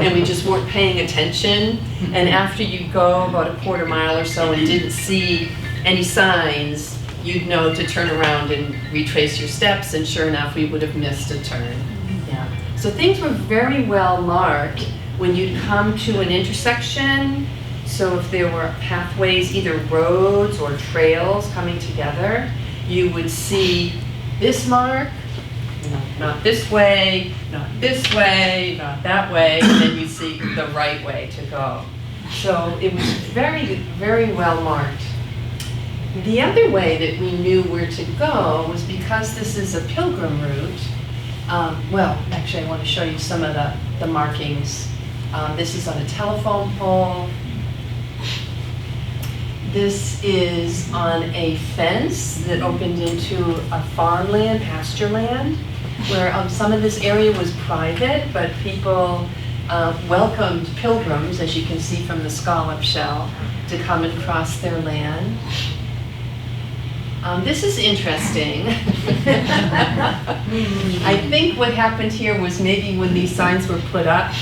and we just weren't paying attention. And after you go about a quarter mile or so and didn't see any signs, you'd know to turn around and retrace your steps, and sure enough, we would have missed a turn. Yeah. So things were very well marked when you'd come to an intersection. So if there were pathways, either roads or trails coming together, you would see this mark, not this way, not this way, not that way, and then you see the right way to go. So it was very, very well marked. The other way that we knew where to go was because this is a pilgrim route. Well, actually I want to show you some of the markings. This is on a telephone pole. This is on a fence that opened into a farmland, pasture land, where some of this area was private, but people welcomed pilgrims, as you can see from the scallop shell, to come and cross their land. This is interesting. I think what happened here was maybe when these signs were put up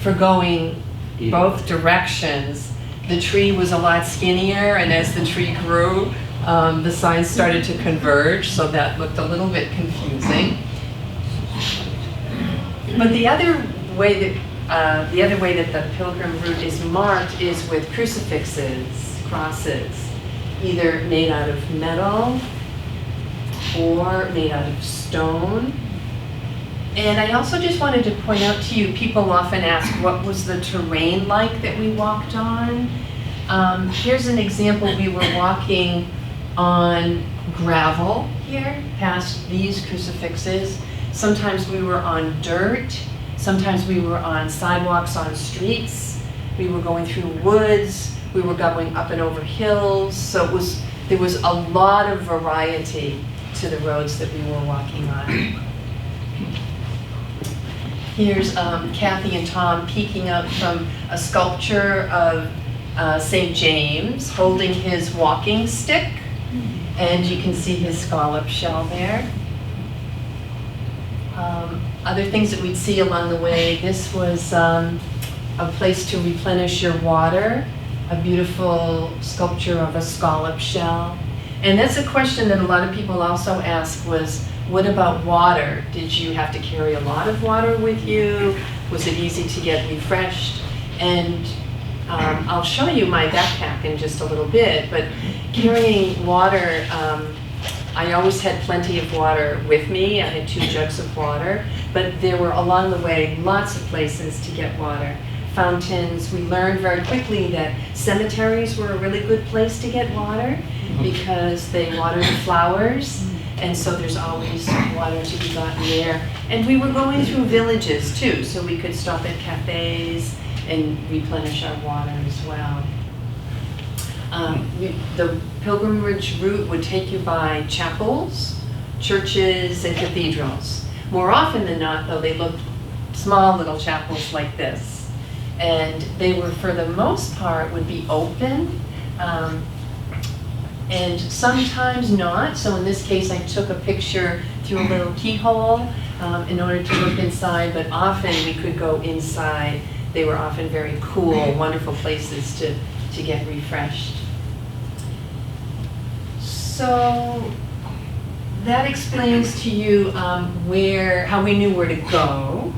for going both directions, the tree was a lot skinnier, and as the tree grew, the signs started to converge, so that looked a little bit confusing. But the other way that the pilgrim route is marked is with crucifixes, crosses, either made out of metal or made out of stone. And I also just wanted to point out to you, people often ask what was the terrain like that we walked on. Here's an example. We were walking on gravel here, past these crucifixes. Sometimes we were on dirt. Sometimes we were on sidewalks on streets. We were going through woods. We were going up and over hills. So there was a lot of variety to the roads that we were walking on. Here's Kathy and Tom peeking up from a sculpture of St. James holding his walking stick, and you can see his scallop shell there. Other things that we'd see along the way, this was a place to replenish your water, a beautiful sculpture of a scallop shell. And that's a question that a lot of people also ask was, what about water? Did you have to carry a lot of water with you? Was it easy to get refreshed? And I'll show you my backpack in just a little bit, but carrying water, I always had plenty of water with me. I had 2 jugs of water, but there were along the way lots of places to get water. Fountains. We learned very quickly that cemeteries were a really good place to get water because they water the flowers. And so there's always water to be gotten there. And we were going through villages too, so we could stop at cafes and replenish our water as well. The pilgrimage route would take you by chapels, churches, and cathedrals. More often than not, though, they looked small little chapels like this. And they were, for the most part, would be open. And sometimes not. So in this case, I took a picture through a little keyhole in order to look inside, but often we could go inside. They were often very cool, wonderful places to get refreshed. So that explains to you how we knew where to go.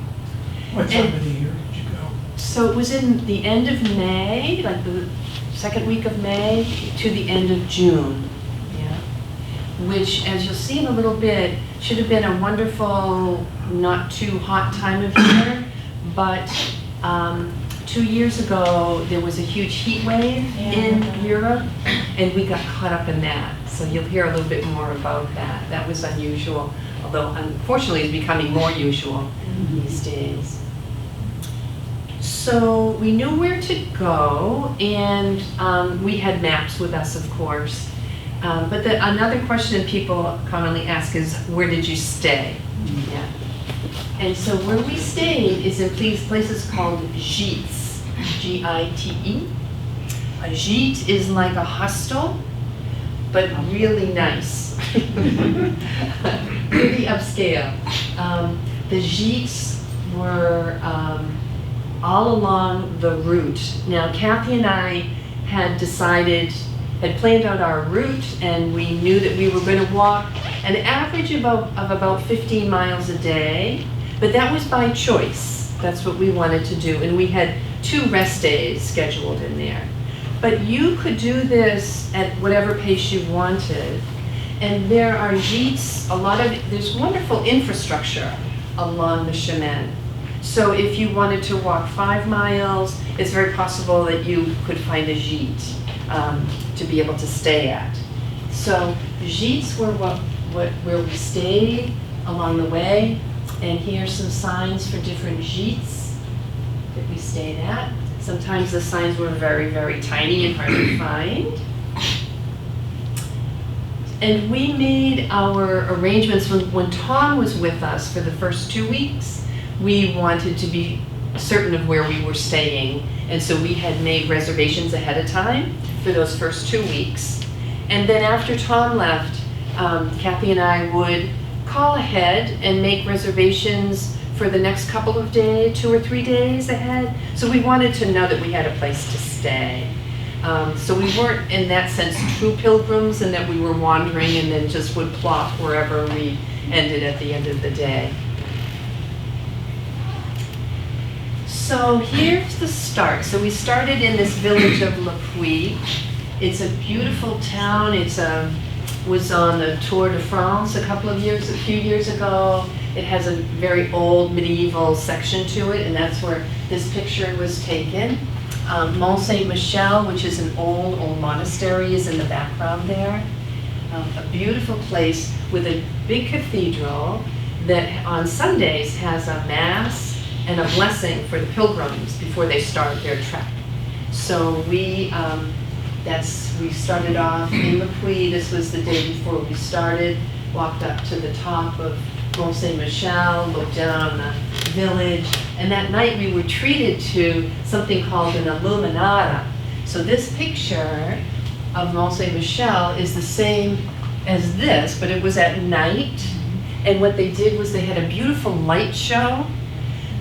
What time of the year did you go? So it was in the end of May, like the second week of May to the end of June, yeah. Which, as you'll see in a little bit, should have been a wonderful, not too hot time of year, but 2 years ago there was a huge heat wave in Europe, and we got caught up in that. So you'll hear a little bit more about that. That was unusual, although unfortunately it's becoming more usual these days. So we knew where to go, and we had maps with us, of course. But another question people commonly ask is, where did you stay? Yeah. And so where we stayed is in places called gîtes, G-I-T-E. A gîte is like a hostel, but really nice, really upscale. The gîtes were all along the route. Now, Kathy and I had planned out our route, and we knew that we were going to walk an average of about 15 miles a day, but that was by choice. That's what we wanted to do, and we had 2 rest days scheduled in there. But you could do this at whatever pace you wanted, and there are gîtes, there's wonderful infrastructure along the Chemin. So if you wanted to walk 5 miles, it's very possible that you could find a gîte to be able to stay at. So gîtes were where we stayed along the way, and here's some signs for different gîtes that we stayed at. Sometimes the signs were very, very tiny and hard to find. And we made our arrangements when Tom was with us for the first 2 weeks. We wanted to be certain of where we were staying, and so we had made reservations ahead of time for those first 2 weeks. And then after Tom left, Kathy and I would call ahead and make reservations for the next couple of days, 2 or 3 days ahead. So we wanted to know that we had a place to stay. So we weren't, in that sense, true pilgrims, and that we were wandering and then just would plop wherever we ended at the end of the day. So here's the start. So we started in this village of Le Puy. It's a beautiful town. It was on the Tour de France a few years ago. It has a very old medieval section to it, and that's where this picture was taken. Mont Saint Michel, which is an old monastery, is in the background there. A beautiful place with a big cathedral that on Sundays has a mass and a blessing for the pilgrims before they start their trek. So we started off in Le Puy. This was the day before we started. Walked up to the top of Mont Saint Michel, looked down on the village, and that night we were treated to something called an illuminata. So this picture of Mont Saint Michel is the same as this, but it was at night. And what they did was they had a beautiful light show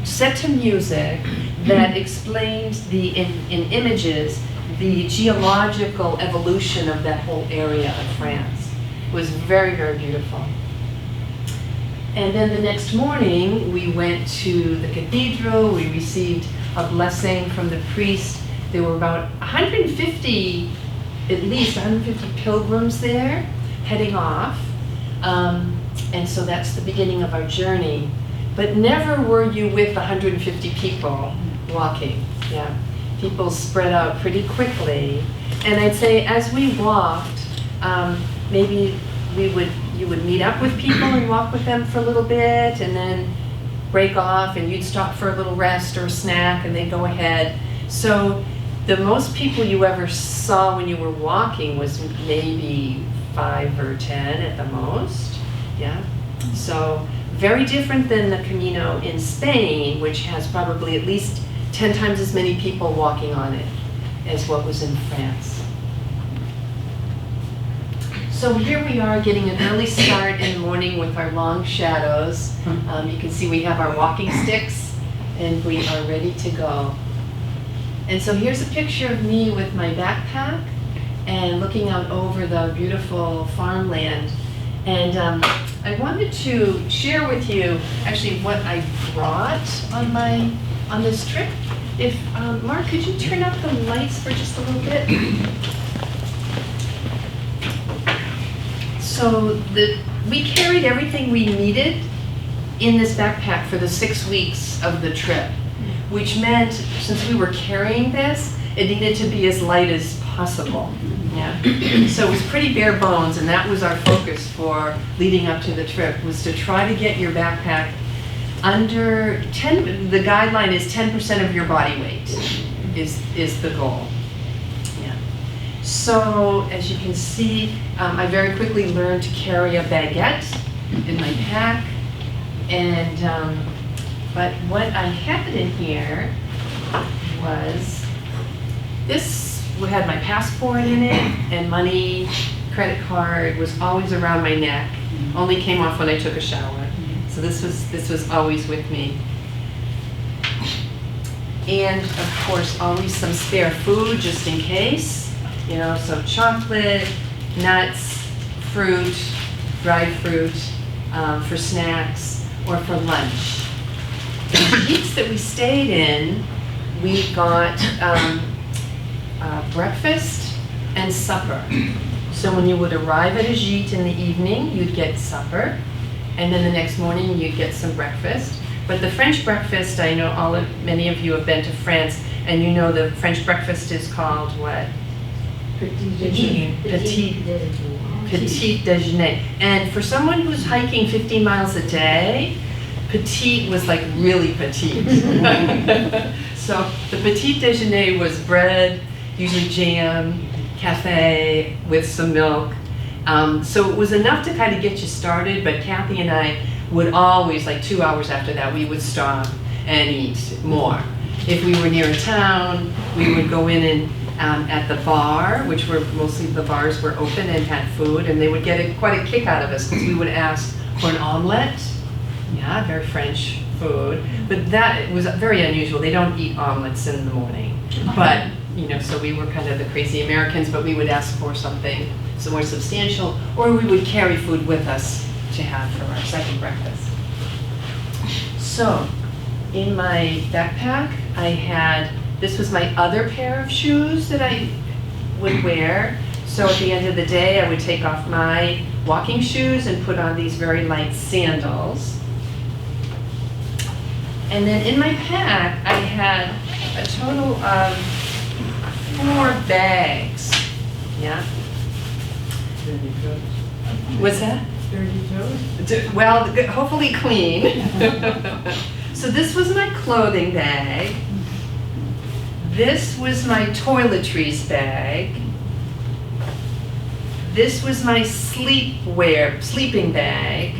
set to music that explained in images the geological evolution of that whole area of France. It was very, very beautiful. And then the next morning, we went to the cathedral. We received a blessing from the priest. There were about 150, at least 150 pilgrims there heading off. And so that's the beginning of our journey. But never were you with 150 people walking. Yeah, people spread out pretty quickly. And I'd say as we walked, maybe you would meet up with people and walk with them for a little bit, and then break off, and you'd stop for a little rest or a snack, and they'd go ahead. So the most people you ever saw when you were walking was maybe 5 or 10 at the most. Yeah. So very different than the Camino in Spain, which has probably at least 10 times as many people walking on it as what was in France. So here we are getting an early start in the morning with our long shadows. You can see we have our walking sticks, and we are ready to go. And so here's a picture of me with my backpack and looking out over the beautiful farmland. And I wanted to share with you actually what I brought on this trip. If Mark, could you turn up the lights for just a little bit? So we carried everything we needed in this backpack for the 6 weeks of the trip, which meant since we were carrying this, it needed to be as light as possible. Yeah. So it was pretty bare bones, and that was our focus for leading up to the trip, was to try to get your backpack under 10, the guideline is 10% of your body weight is the goal. Yeah. So as you can see, I very quickly learned to carry a baguette in my pack, and but what I had in here was this. We had my passport in it, and money, credit card was always around my neck. Only came off when I took a shower. So this was always with me. And of course, always some spare food just in case, you know, so chocolate, nuts, fruit, dried fruit, for snacks or for lunch. The weeks that we stayed in, we got breakfast and supper. So when you would arrive at a gîte in the evening, you'd get supper, and then the next morning you'd get some breakfast. But the French breakfast, I know many of you have been to France, and you know the French breakfast is called what? Petit déjeuner. And for someone who's hiking 15 miles a day, petite was like really petite. So the petit déjeuner was bread, usually jam, cafe with some milk. So it was enough to kind of get you started, but Kathy and I would always, like 2 hours after that, we would stop and eat more. If we were near a town, we would go in and at the bar, which were mostly the bars were open and had food, and they would get quite a kick out of us because we would ask for an omelette. Yeah, very French food, but that was very unusual. They don't eat omelets in the morning, but you know, so we were kind of the crazy Americans, but we would ask for something some more substantial, or we would carry food with us to have for our second breakfast. So, in my backpack, I had, this was my other pair of shoes that I would wear. So at the end of the day, I would take off my walking shoes and put on these very light sandals. And then in my pack, I had a total of 4 bags. Yeah? What's that? Dirty toes? Well, hopefully clean. So this was my clothing bag. This was my toiletries bag. This was my sleeping bag.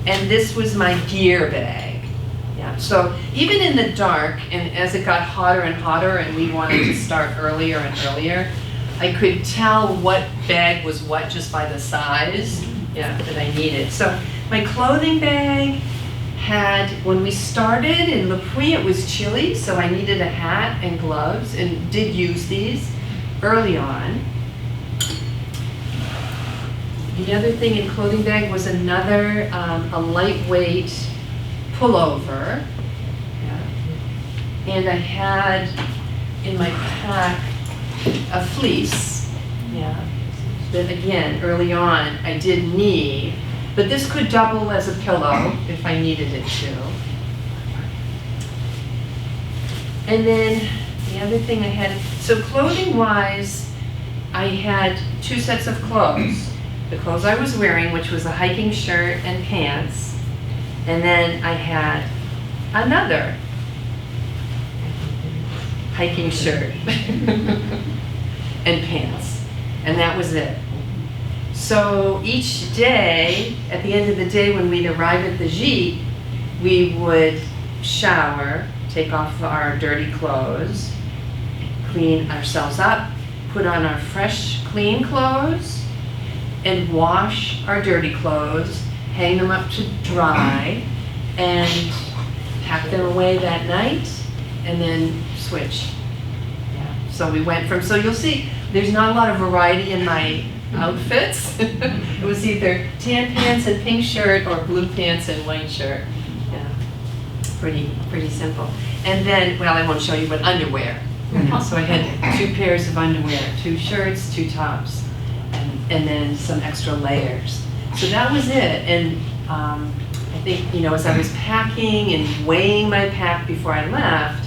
And this was my gear bag. Yeah. So even in the dark, and as it got hotter and hotter and we wanted to start earlier and earlier, I could tell what bag was what just by the size, yeah, that I needed. So my clothing bag had, when we started in Le Puy, it was chilly, so I needed a hat and gloves and did use these early on. The other thing in clothing bag was another, a lightweight pullover. Yeah. And I had in my pack a fleece, yeah, that again, early on, I did need, but this could double as a pillow if I needed it to. And then the other thing I had, so clothing-wise, I had 2 sets of clothes. The clothes I was wearing, which was a hiking shirt and pants, and then I had another hiking shirt and pants, and that was it. So each day, at the end of the day when we'd arrive at the gîte, we would shower, take off our dirty clothes, clean ourselves up, put on our fresh, clean clothes, and wash our dirty clothes, hang them up to dry, and pack them away that night, and then switch. Yeah. So we went from, so you'll see, there's not a lot of variety in my outfits. It was either tan pants and pink shirt or blue pants and white shirt. Yeah, pretty simple. And then, well, I won't show you, but underwear. So I had 2 pairs of underwear, 2 shirts, 2 tops, and then some extra layers. So that was it. And I think, you know, as I was packing and weighing my pack before I left,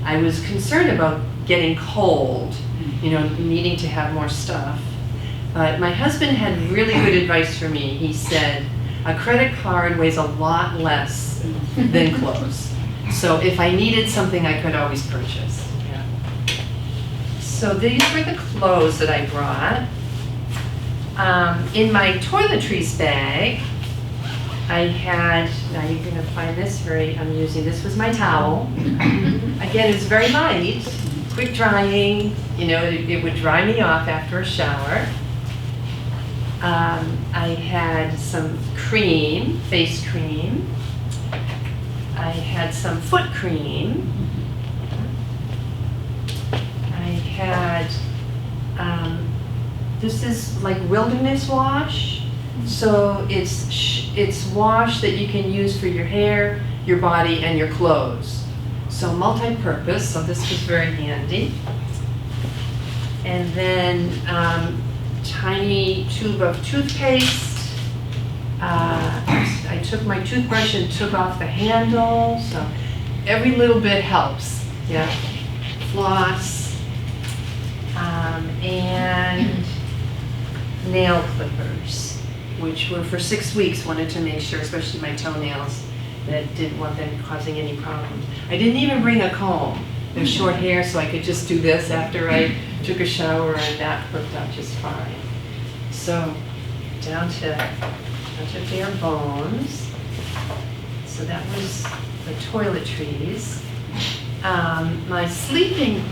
I was concerned about getting cold, you know, needing to have more stuff. But my husband had really good advice for me. He said, a credit card weighs a lot less than clothes. So if I needed something, I could always purchase. Yeah. So these were the clothes that I brought. In my toiletries bag, I had, now you're going to find this very amusing, this was my towel. Again, it's very light, quick drying, you know, it would dry me off after a shower. I had some cream, face cream. I had some foot cream. this is like wilderness wash. So it's wash that you can use for your hair, your body, and your clothes. So multi-purpose, so this was very handy. And then tiny tube of toothpaste. I took my toothbrush and took off the handle, so every little bit helps. Yeah. Floss, and nail clippers, which were for 6 weeks. Wanted to make sure, especially my toenails, that didn't want them causing any problems. I didn't even bring a comb. They're short hair, so I could just do this after I took a shower, and that worked out just fine. So down to bare bones. So that was the toiletries. My sleeping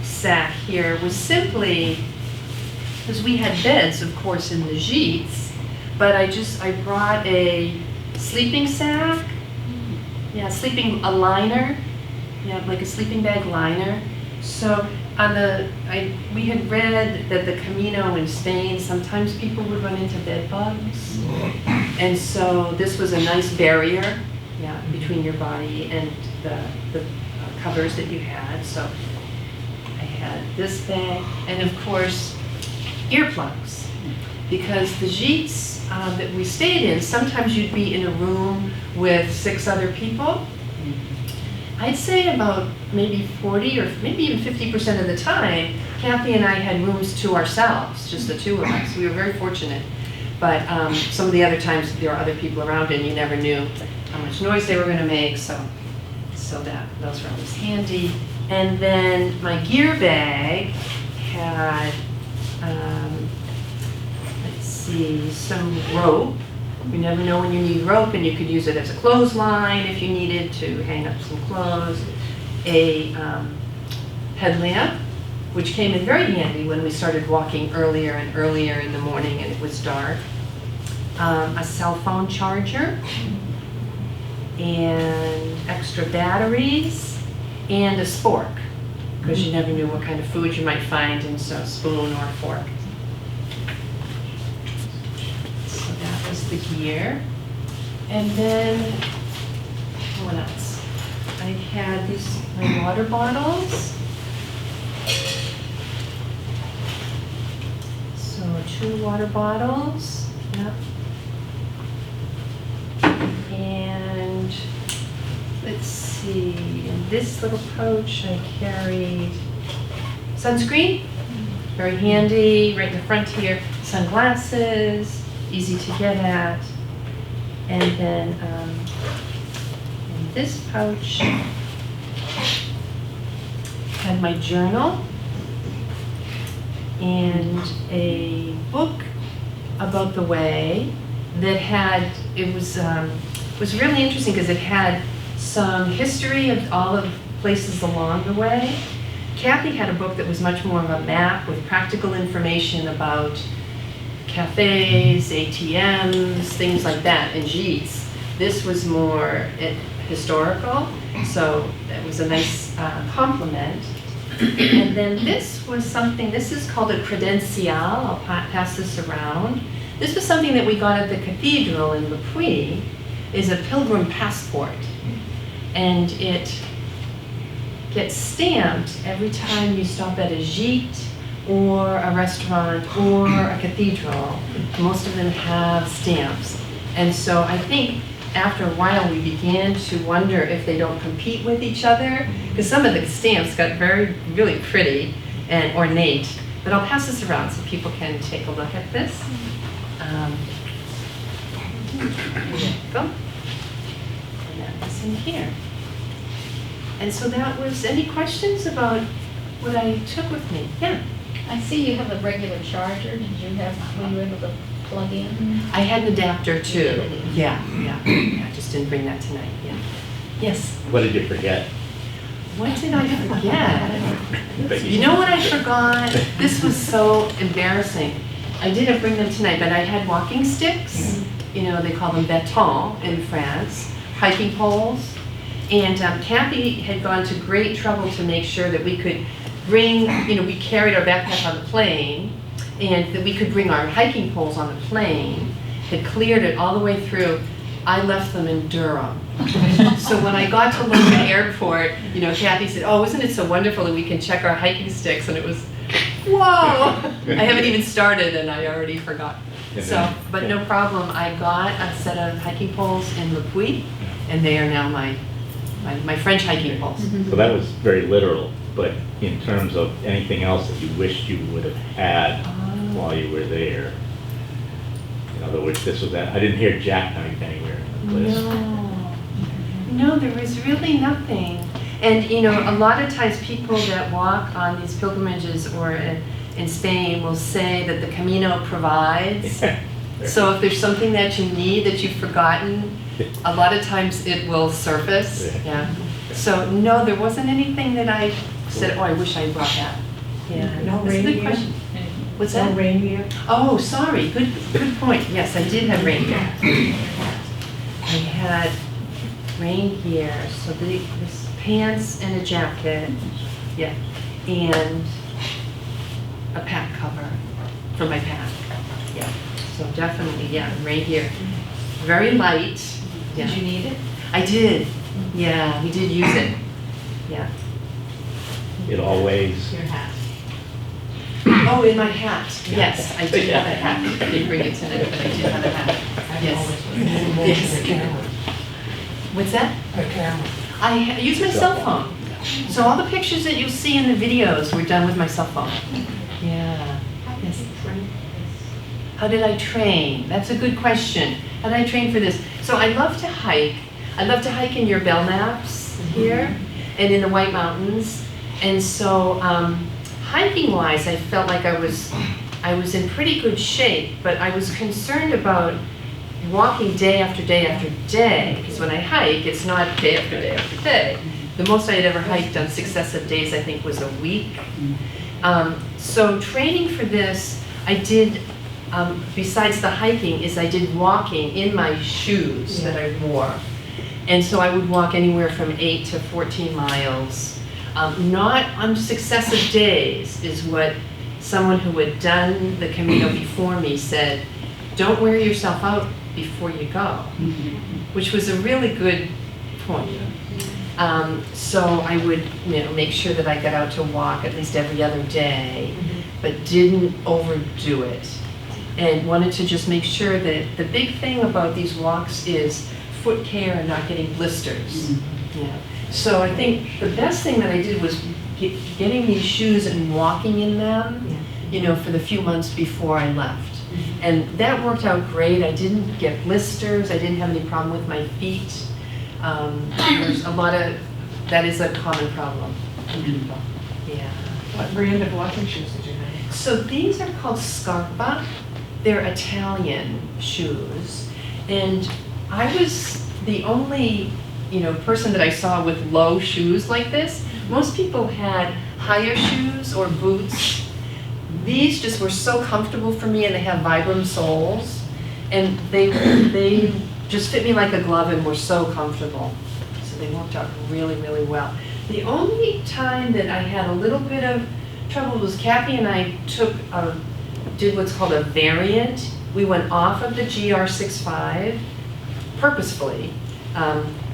sack here was simply, because we had beds, of course, in the gîtes, but I brought a sleeping sack, yeah, a liner, yeah, like a sleeping bag liner. So we had read that the Camino in Spain, sometimes people would run into bed bugs. And so this was a nice barrier, yeah, between your body and the covers that you had. So I had this bag, and of course, earplugs. Because the gîtes that we stayed in, sometimes you'd be in a room with 6 other people. I'd say about maybe 40 or maybe even 50% of the time, Kathy and I had rooms to ourselves, just the 2 of us. We were very fortunate. But some of the other times there were other people around and you never knew how much noise they were going to make, so those were always handy. And then my gear bag had, let's see, some rope. You never know when you need rope, and you could use it as a clothesline if you needed to hang up some clothes. A headlamp, which came in very handy when we started walking earlier and earlier in the morning and it was dark. A cell phone charger, and extra batteries, and a spork, because you never knew what kind of food you might find, and so a spoon or a fork. So that was the gear. And then, what else? I had my water bottles. So 2 water bottles, yep. And let's see, in this little pouch I carried sunscreen, very handy, right in the front here, sunglasses, easy to get at. And then in this pouch had my journal and a book about the way that had, it was really interesting because it had some history of all the places along the way. Kathy had a book that was much more of a map with practical information about cafes, ATMs, things like that, and gîtes. This was more historical, so that was a nice complement. And then this was something, this is called a credencial. I'll pass this around. This was something that we got at the cathedral in Le Puy, is a pilgrim passport. And it gets stamped every time you stop at a gîte or a restaurant or a cathedral. Most of them have stamps. And so I think after a while we began to wonder if they don't compete with each other, because some of the stamps got really pretty and ornate. But I'll pass this around so people can take a look at this. There you go. And that was in here. And so that was, any questions about what I took with me? Yeah. I see you have a regular charger. Did you have, were you able to plug in? I had an adapter too. Yeah. I just didn't bring that tonight. Yeah. Yes. What did you forget? What did I forget? You know what I forgot? This was so embarrassing. I didn't bring them tonight, but I had walking sticks. You know, they call them bâtons in France, hiking poles. And Kathy had gone to great trouble to make sure that we could bring, we carried our backpack on the plane, and that we could bring our hiking poles on the plane, had cleared it all the way through. I left them in Durham. So when I got to Logan Airport, you know, Kathy said, "Oh, isn't it so wonderful that we can check our hiking sticks?" And it was, whoa! I haven't even started and I already forgot. So, but no problem. I got a set of hiking poles in Le Puy, and they are now my French hiking poles. So that was very literal, but in terms of anything else that you wished you would have had while you were there, in other words, this was that. I didn't hear jackknife anywhere in the list. No, there was really nothing. And you know, a lot of times people that walk on these pilgrimages or in Spain will say that the Camino provides. So if there's something that you need that you've forgotten, a lot of times it will surface. Yeah. So no, there wasn't anything that I said, "Oh, I wish I brought that." Yeah. No That's a good reindeer? question. What's No that? reindeer? Oh, sorry. Good point. Yes, I did have reindeer. I had reindeer. So this pants and a jacket. Yeah. And a pack cover for my pack. Yeah. So definitely, yeah, reindeer. Very light. Yeah. Did you need it? I did. Yeah, we did use it. Yeah. It always, Your hat. Oh, in my hat. Yes, I did have a hat. I didn't bring it tonight, but I did have a hat. Yes. Yes. What's that? A camera. I use my cell phone. So all the pictures that you'll see in the videos were done with my cell phone. Yeah. Yes. How did I train? That's a good question. How did I train for this? So I love to hike. I love to hike in your Belknaps here and in the White Mountains. And so hiking-wise, I felt like I was in pretty good shape, but I was concerned about walking day after day after day, because when I hike, it's not day after day after day. The most I had ever hiked on successive days, I think, was a week. So training for this, I did, besides the hiking, is I did walking in my shoes that I wore. And so I would walk anywhere from 8 to 14 miles. Not on successive days, is what someone who had done the Camino before me said. Don't wear yourself out before you go, which was a really good point. So I would, make sure that I got out to walk at least every other day, but didn't overdo it. And wanted to just make sure that the big thing about these walks is foot care and not getting blisters. Yeah. So I think the best thing that I did was getting these shoes and walking in them, for the few months before I left. And that worked out great. I didn't get blisters. I didn't have any problem with my feet. There's a lot of, that is a common problem. Yeah. What brand of walking shoes did you have? So these are called Scarpa. They're Italian shoes. And I was the only, person that I saw with low shoes like this. Most people had higher shoes or boots. These just were so comfortable for me, and they have Vibram soles. And they just fit me like a glove and were so comfortable. So they worked out really, really well. The only time that I had a little bit of trouble was Kathy and I did what's called a variant. We went off of the GR65 purposefully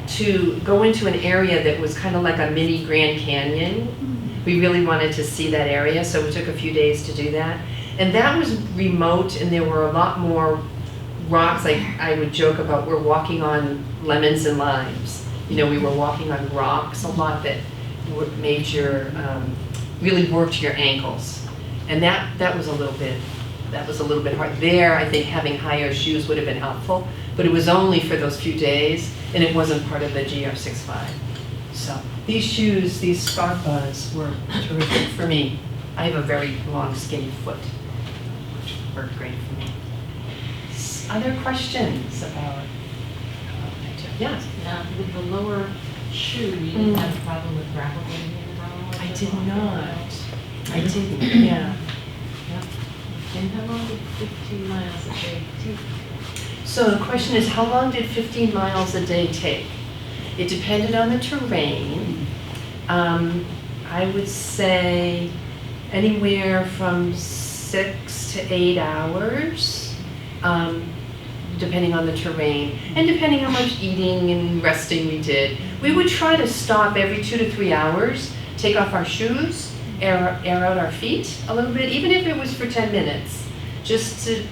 to go into an area that was kind of like a mini Grand Canyon. We really wanted to see that area, so we took a few days to do that. And that was remote, and there were a lot more rocks. Like I would joke about, we're walking on lemons and limes. We were walking on rocks a lot that made your, really worked your ankles. And that was a little bit hard. There, I think having higher shoes would have been helpful, but it was only for those few days, and it wasn't part of the GR65. So these shoes, these Scarpas, were terrific for me. I have a very long, skinny foot, which worked great for me. Other questions about? Yeah. Now, with the lower shoe, you didn't have a problem with gravel getting in and out? I did not. I didn't, yeah. And how long did 15 miles a day take? So the question is, how long did 15 miles a day take? It depended on the terrain. I would say anywhere from 6 to 8 hours, depending on the terrain and depending how much eating and resting we did. We would try to stop every 2 to 3 hours, take off our shoes, air out our feet a little bit, even if it was for 10 minutes, just to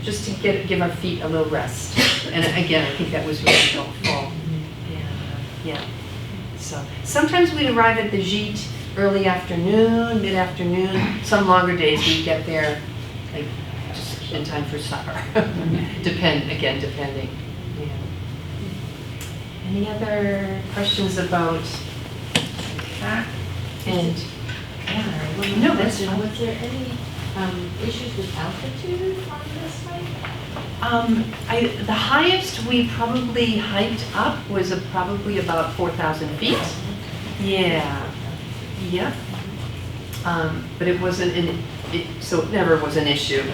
give our feet a little rest. And again, I think that was really helpful. Yeah. So sometimes we'd arrive at the gîte early afternoon, mid-afternoon. Some longer days we'd get there like just in time for supper. Depending. Yeah. Any other questions about that? And no, that's fine. Was there any issues with altitude on this hike? The highest we probably hiked up was probably about 4,000 feet. Yeah. Yep. But it wasn't so it never was an issue.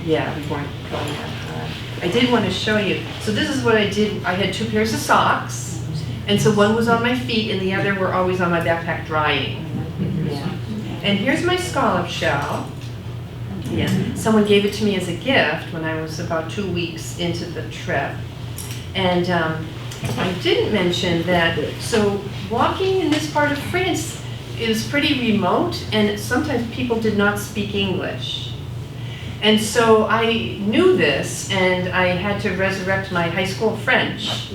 Yeah, we weren't going that high. I did want to show you. So this is what I did. I had 2 pairs of socks, and so one was on my feet, and the other were always on my backpack drying. Yeah. And here's my scallop shell. Yeah. Someone gave it to me as a gift when I was about 2 weeks into the trip. And I didn't mention that, so walking in this part of France is pretty remote, and sometimes people did not speak English. And so I knew this, and I had to resurrect my high school French.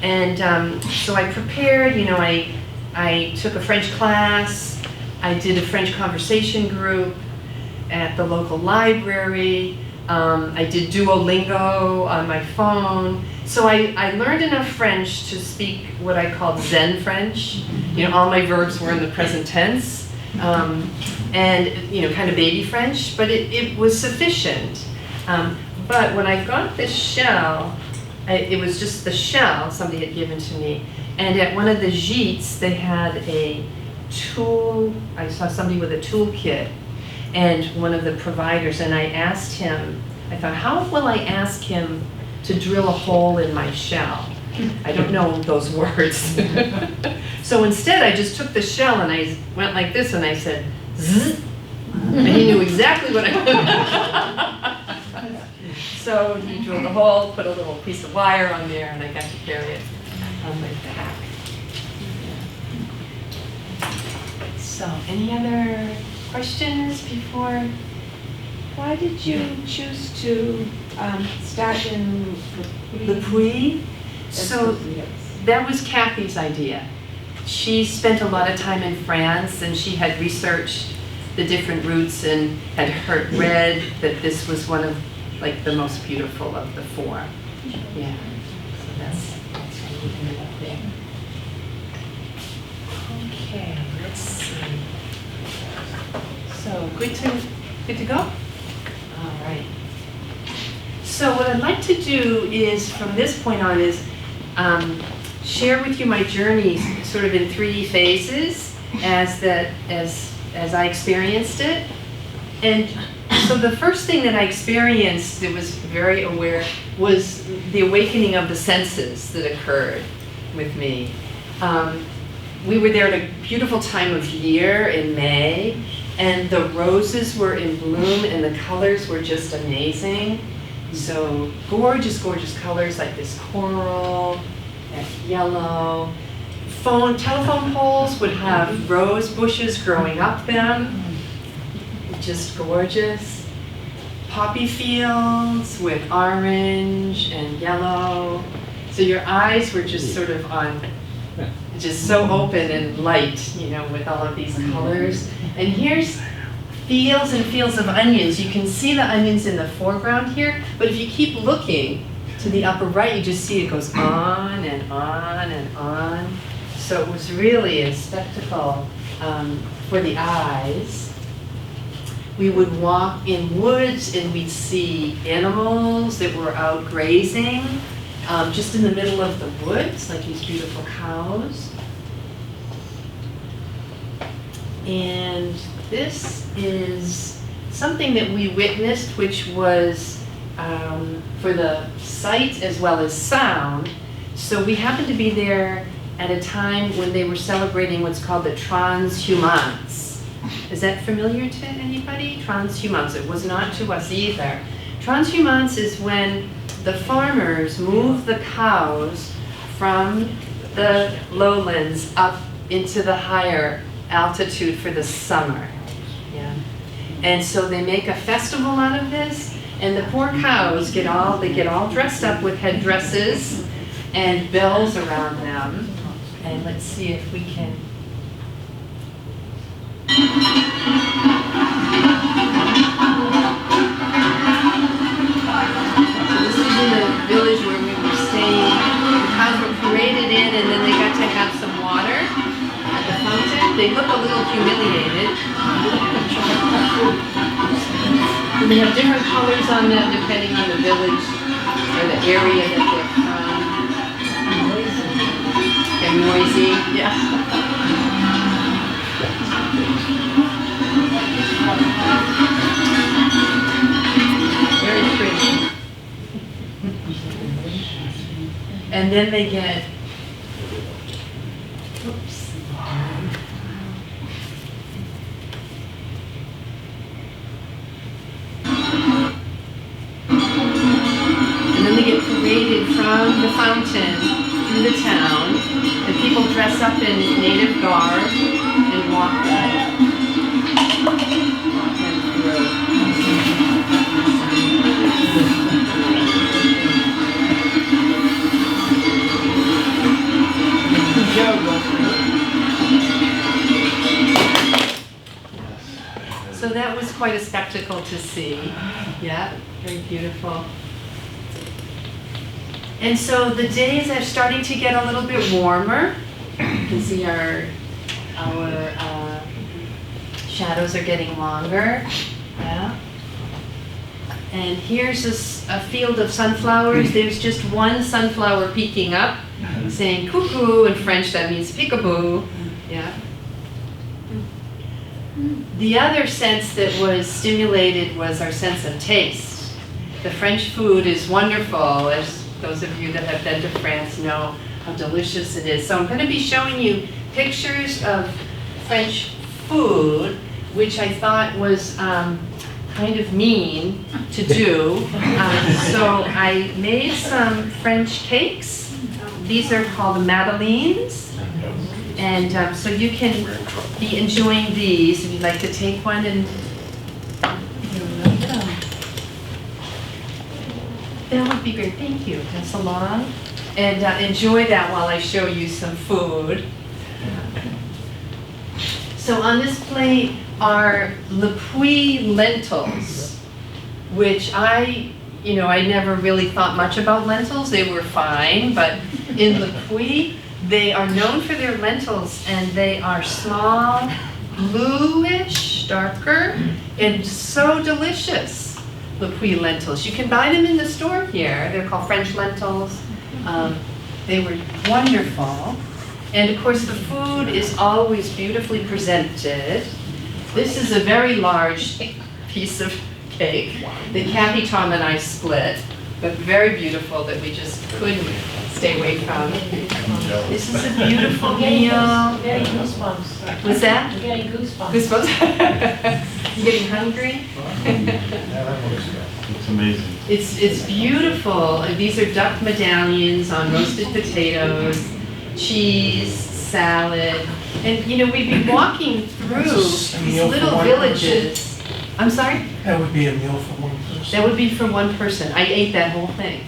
And so I prepared, I took a French class, I did a French conversation group at the local library, I did Duolingo on my phone. So I learned enough French to speak what I called Zen French. All my verbs were in the present tense. And kind of baby French, but it was sufficient. But when I got this shell, it was just the shell somebody had given to me. And at one of the gîtes, they had a tool. I saw somebody with a toolkit, and one of the providers, and I asked him, I thought, how will I ask him to drill a hole in my shell? I don't know those words. So instead, I just took the shell and I went like this and I said, zzz, and he knew exactly what I meant. So he drilled a hole, put a little piece of wire on there, and I got to carry it on my back. So, any other questions before? Why did you choose to start in Le Puy? So that was Kathy's idea. She spent a lot of time in France, and she had researched the different routes and had read that this was one of the most beautiful of the 4. Yeah. So that's why we ended up there. Okay, let's see. So good to go? All right. So what I'd like to do is, from this point on, is share with you my journey sort of in 3 phases as I experienced it. And so the first thing that I experienced that was very aware was the awakening of the senses that occurred with me. We were there at a beautiful time of year in May, and the roses were in bloom and the colors were just amazing. So gorgeous, gorgeous colors like this coral, that yellow. Telephone poles would have rose bushes growing up them, just gorgeous. Poppy fields with orange and yellow. So your eyes were just sort of just so open and light, with all of these colors. And here's fields and fields of onions. You can see the onions in the foreground here, but if you keep looking to the upper right, you just see it goes on and on and on. So it was really a spectacle for the eyes. We would walk in woods and we'd see animals that were out grazing just in the middle of the woods, like these beautiful cows. And this is something that we witnessed, which was for the sight as well as sound. So we happened to be there at a time when they were celebrating what's called the transhumance. Is that familiar to anybody? Transhumance. It was not to us either. Transhumance is when the farmers move the cows from the lowlands up into the higher altitude for the summer. Yeah. And so they make a festival out of this, and the poor cows get all dressed up with headdresses and bells around them. And let's see if we can. This is in the village where we were staying. The cows were paraded in, and then they got to have some water at the fountain. They look a little humiliated. And they have different colors on them depending on the village or the area that they're from. They're noisy, yeah. Very pretty. And then they get, oops. And then they get paraded from the fountain through the town, and people dress up in native garb and walk them So that was quite a spectacle to see. Yeah, very beautiful. And so the days are starting to get a little bit warmer. You can see our shadows are getting longer. Yeah. And here's a field of sunflowers. There's just one sunflower peeking up, saying cuckoo. In French, that means peekaboo. Yeah. The other sense that was stimulated was our sense of taste. The French food is wonderful, as those of you that have been to France know how delicious it is. So I'm going to be showing you pictures of French food, which I thought was kind of mean to do. So I made some French cakes. These are called madeleines. And so you can be enjoying these if you'd like to take one and that would be great. Thank you. Pass along. And enjoy that while I show you some food. So on this plate are Le Puy lentils, which I never really thought much about lentils. They were fine, but in Le Puy, they are known for their lentils, and they are small, bluish, darker, and so delicious. Le Puy lentils. You can buy them in the store here. They're called French lentils. They were wonderful. And of course the food is always beautifully presented. This is a very large piece of cake that Kathy, Tom, and I split, but very beautiful that we just couldn't stay away from. This is a beautiful meal. Getting goosebumps. What's that? I'm getting goosebumps. Goosebumps? You getting hungry? It's amazing. It's beautiful. These are duck medallions on roasted potatoes, cheese, salad, and we've been walking through these little villages. I'm sorry? That would be a meal for one person. That would be for one person. I ate that whole thing.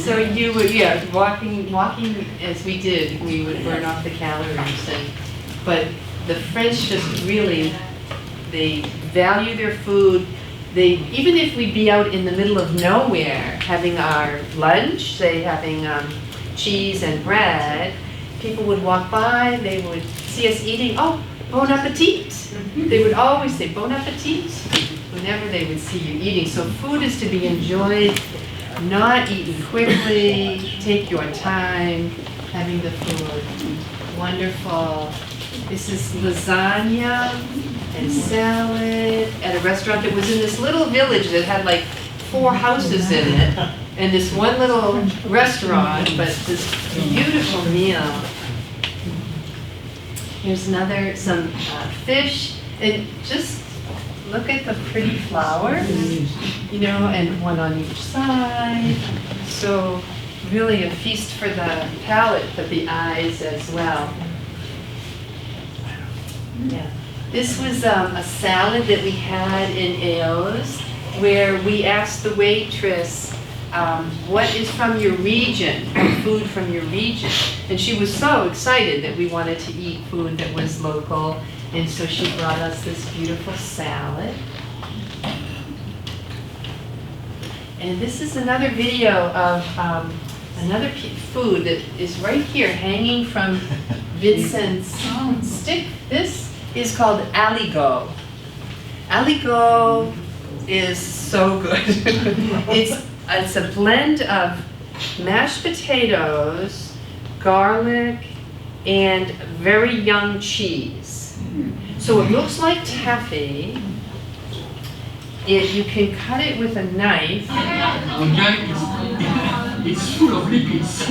So you would, walking as we did, we would burn off the calories. But the French just really, they value their food. Even if we'd be out in the middle of nowhere having our lunch, say having cheese and bread, people would walk by, they would see us eating, oh, bon appetit. They would always say bon appetit whenever they would see you eating. So food is to be enjoyed, not eaten quickly, take your time having the food. Wonderful. This is lasagna and salad at a restaurant that was in this little village that had like 4 houses in it, and this one little restaurant, but this beautiful meal. Here's another, some fish, and just look at the pretty flowers, you know, and one on each side. So really a feast for the palate, but the eyes as well. Yeah. This was a salad that we had in Eos, where we asked the waitress, what is from your region, food from your region? And she was so excited that we wanted to eat food that was local, and so she brought us this beautiful salad. And this is another video of another food that is right here, hanging from Vincent's stick. This is called aligot. Aligot is so good. It's a blend of mashed potatoes, garlic, and very young cheese. So it looks like taffy. You can cut it with a knife. It's full of lipids.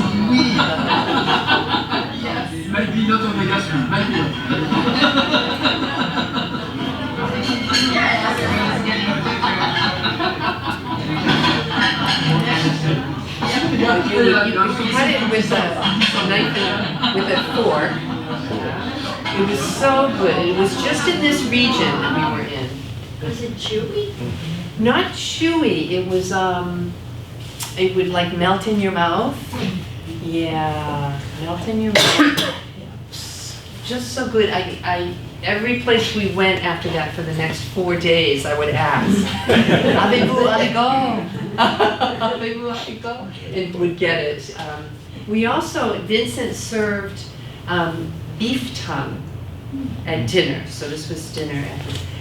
Maybe not omega 3, maybe You can cut it with a knife and with a fork. It was so good. It was just in this region that we were in. Was it chewy? Not chewy. It was it would like melt in your mouth. Yeah, melt in your mouth. Just so good. Every place we went after that for the next 4 days, I would ask, "Avez-vous aligot? Avez-vous aligot?" And would get it. We also, Vincent served beef tongue at dinner. So this was dinner,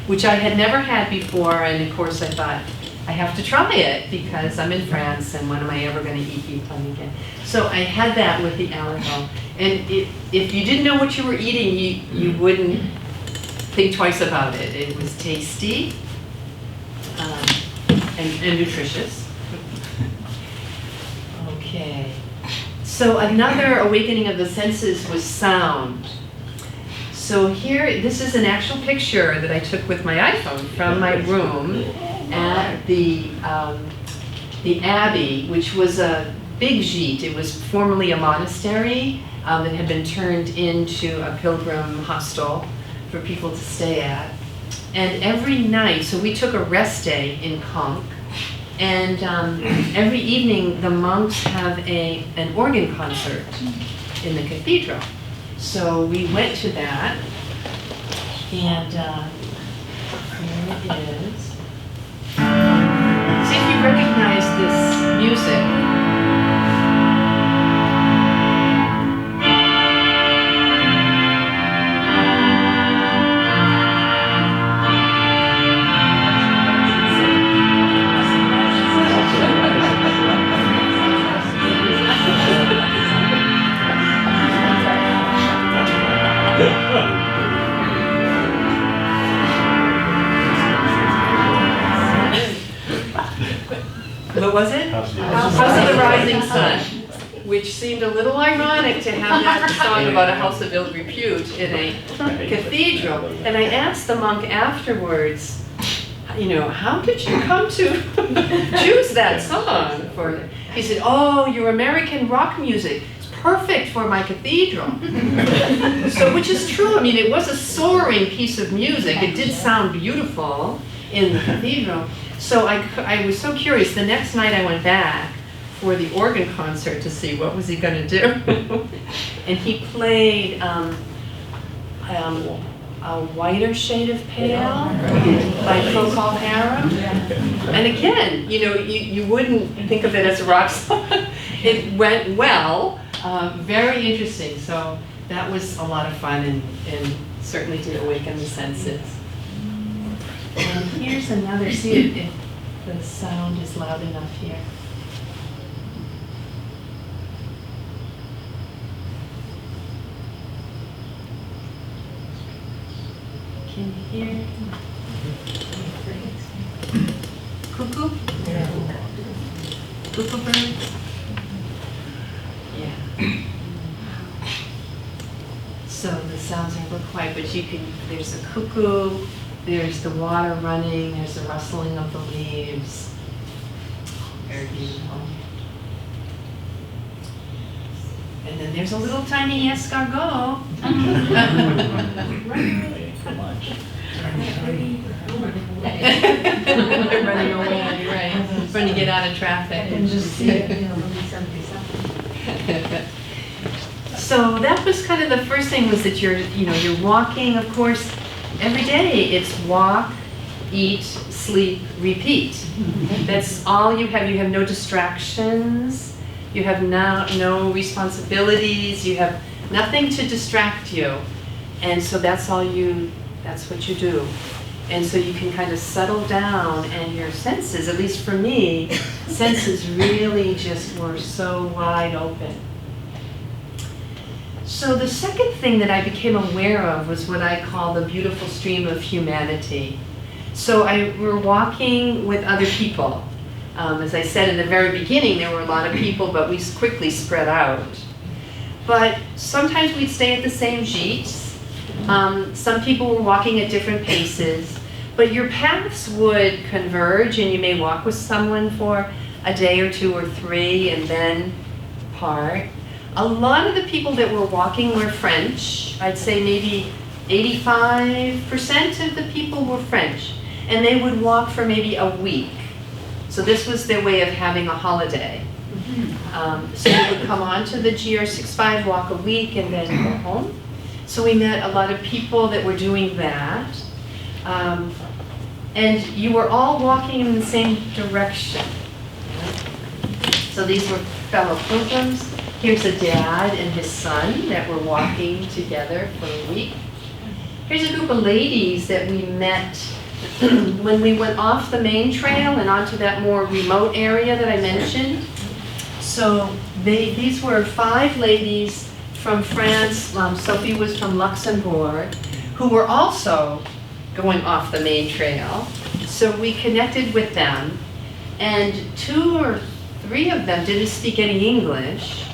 which I had never had before, and of course I thought, I have to try it because I'm in France, and when am I ever going to eat beef tongue again? So I had that with the aligot. And if you didn't know what you were eating, you wouldn't think twice about it. It was tasty and nutritious. Okay. So another awakening of the senses was sound. So here, this is an actual picture that I took with my iPhone from my room at the Abbey, which was a big gîte. It was formerly a monastery that had been turned into a pilgrim hostel for people to stay at. And every night, so we took a rest day in Conques, and every evening the monks have an organ concert in the cathedral. So we went to that, and here it is. See if you recognize this music. What was it? House of the Rising Sun, which seemed a little ironic to have that song about a house of ill repute in a cathedral. And I asked the monk afterwards, you know, how did you come to choose that song for? He said, oh, your American rock music. It's perfect for my cathedral. So, which is true. I mean, it was a soaring piece of music. It did sound beautiful in the cathedral. So I was so curious. The next night I went back for the organ concert to see what was he going to do. And he played a whiter shade of pale by Procol Harum. And again, you know, you wouldn't think of it as a rock song. It went well, very interesting. So that was a lot of fun and certainly did awaken the senses. And here's another, see if the sound is loud enough here. Can you hear? Cuckoo? Cuckoo birds? Yeah. So the sounds are a little quiet, but you can, there's a cuckoo, there's the water running, there's the rustling of the leaves. Very beautiful. And then there's a little tiny escargot. Come on. They're running away, right, trying to get out of traffic. And just see it, you know, maybe something. So that was kind of the first thing, was that you're walking, of course, every day. It's walk, eat, sleep, repeat. That's all you have. You have no distractions. You have no responsibilities. You have nothing to distract you. And so that's what you do. And so you can kind of settle down, and your senses, at least for me, senses really just were so wide open. So the second thing that I became aware of was what I call the beautiful stream of humanity. So we're walking with other people. As I said in the very beginning, there were a lot of people, but we quickly spread out. But sometimes we'd stay at the same gîtes. Some people were walking at different paces, but your paths would converge, and you may walk with someone for a day or two or three and then part. A lot of the people that were walking were French. I'd say maybe 85% of the people were French, and they would walk for maybe a week. So this was their way of having a holiday. So they would come onto the GR65, walk a week, and then go home. So we met a lot of people that were doing that. And you were all walking in the same direction. So these were fellow pilgrims. Here's a dad and his son that were walking together for a week. Here's a group of ladies that we met when we went off the main trail and onto that more remote area that I mentioned. So these were 5 ladies from France. Sophie was from Luxembourg, who were also going off the main trail. So we connected with them, and 2 or 3 of them didn't speak any English.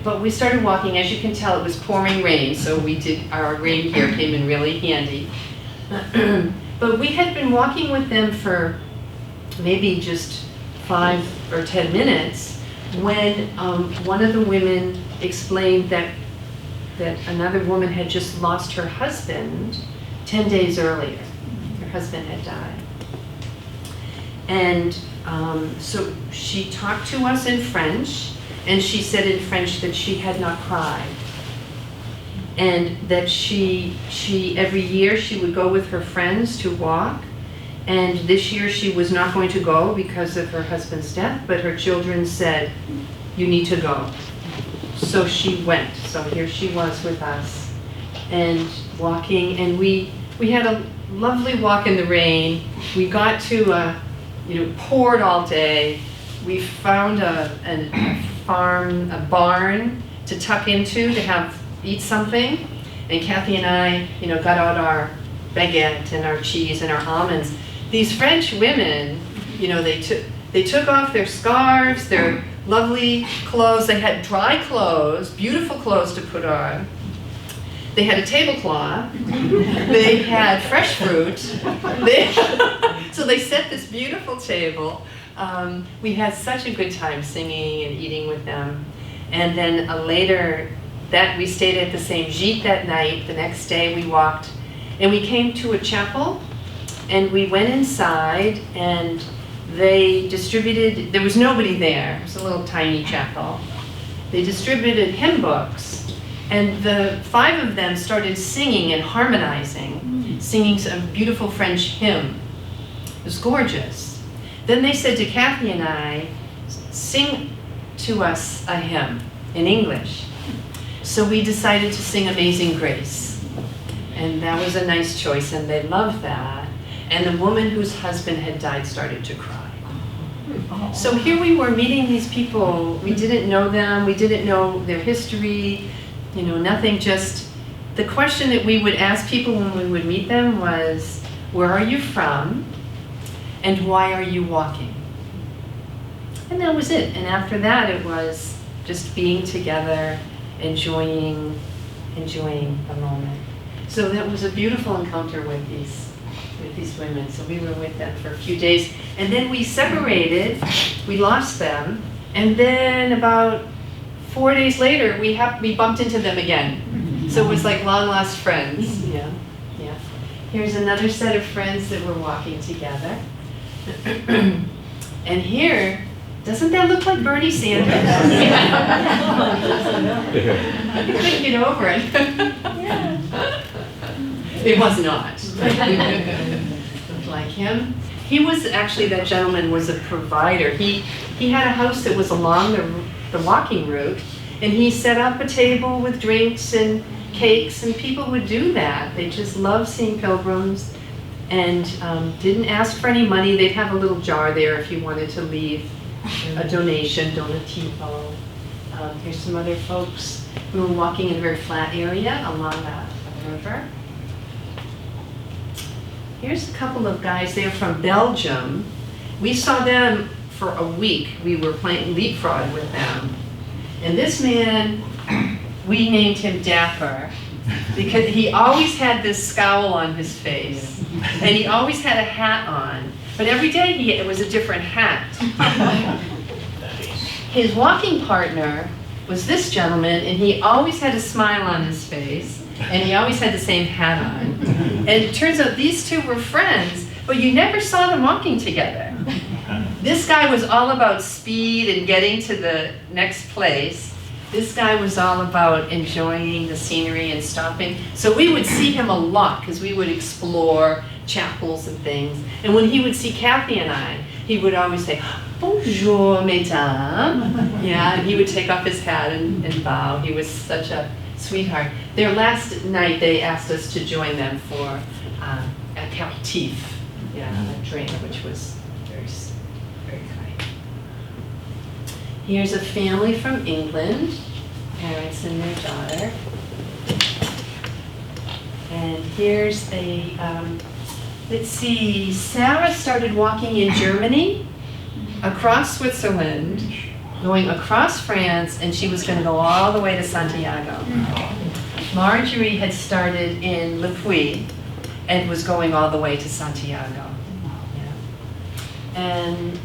But we started walking. As you can tell, it was pouring rain, so our rain gear came in really handy. But we had been walking with them for maybe just 5 or 10 minutes when one of the women explained that another woman had just lost her husband 10 days earlier. Her husband had died. And so she talked to us in French, and she said in French that she had not cried. And that she every year she would go with her friends to walk. And this year she was not going to go because of her husband's death, but her children said, "You need to go." So she went. So here she was with us and walking, and we had a lovely walk in the rain. We got to, poured all day. We found a farm, a barn to tuck into to eat something. And Kathy and I, got out our baguette and our cheese and our almonds. These French women, they took off their scarves, their lovely clothes. They had dry clothes, beautiful clothes to put on. They had a tablecloth. They had fresh fruit. So they set this beautiful table. We had such a good time singing and eating with them. And then later, we stayed at the same gîte that night. The next day we walked, and we came to a chapel, and we went inside, and they distributed, there was nobody there. It was a little tiny chapel. They distributed hymn books, and the 5 of them started singing and harmonizing, singing a beautiful French hymn. It was gorgeous. Then they said to Kathy and I, "Sing to us a hymn in English." So we decided to sing Amazing Grace. And that was a nice choice, and they loved that. And the woman whose husband had died started to cry. So here we were meeting these people. We didn't know them. We didn't know their history, nothing. Just the question that we would ask people when we would meet them was, "Where are you from? And why are you walking?" And that was it. And after that, it was just being together, enjoying enjoying the moment. So that was a beautiful encounter with these women. So we were with them for a few days, and then we separated. We lost them, and then about 4 days later, we bumped into them again. So it was like long lost friends. Yeah, yeah. Here's another set of friends that were walking together. And here, doesn't that look like Bernie Sanders? I couldn't get over it. It was not. Looked like him. He was actually, that gentleman was a provider. He had a house that was along the walking route, and he set up a table with drinks and cakes, and people would do that. They just loved seeing pilgrims, and didn't ask for any money. They'd have a little jar there if you wanted to leave a donation, donativo. Here's some other folks who were walking in a very flat area along a river. Here's a couple of guys. They're from Belgium. We saw them for a week. We were playing leapfrog with them. And this man, we named him Dapper because he always had this scowl on his face. And he always had a hat on. But every day it was a different hat. His walking partner was this gentleman, and he always had a smile on his face, and he always had the same hat on. And it turns out these two were friends, but you never saw them walking together. This guy was all about speed and getting to the next place. This guy was all about enjoying the scenery and stopping. So we would see him a lot because we would explore chapels and things. And when he would see Kathy and I, he would always say, "Bonjour, mesdames." Yeah, and he would take off his hat and bow. He was such a sweetheart. Their last night, they asked us to join them for aperitif, a drink, which was very, very kind. Here's a family from England, parents and their daughter. And here's a, let's see, Sarah started walking in Germany, across Switzerland, going across France, and she was going to go all the way to Santiago. Marjorie had started in Le Puy and was going all the way to Santiago. And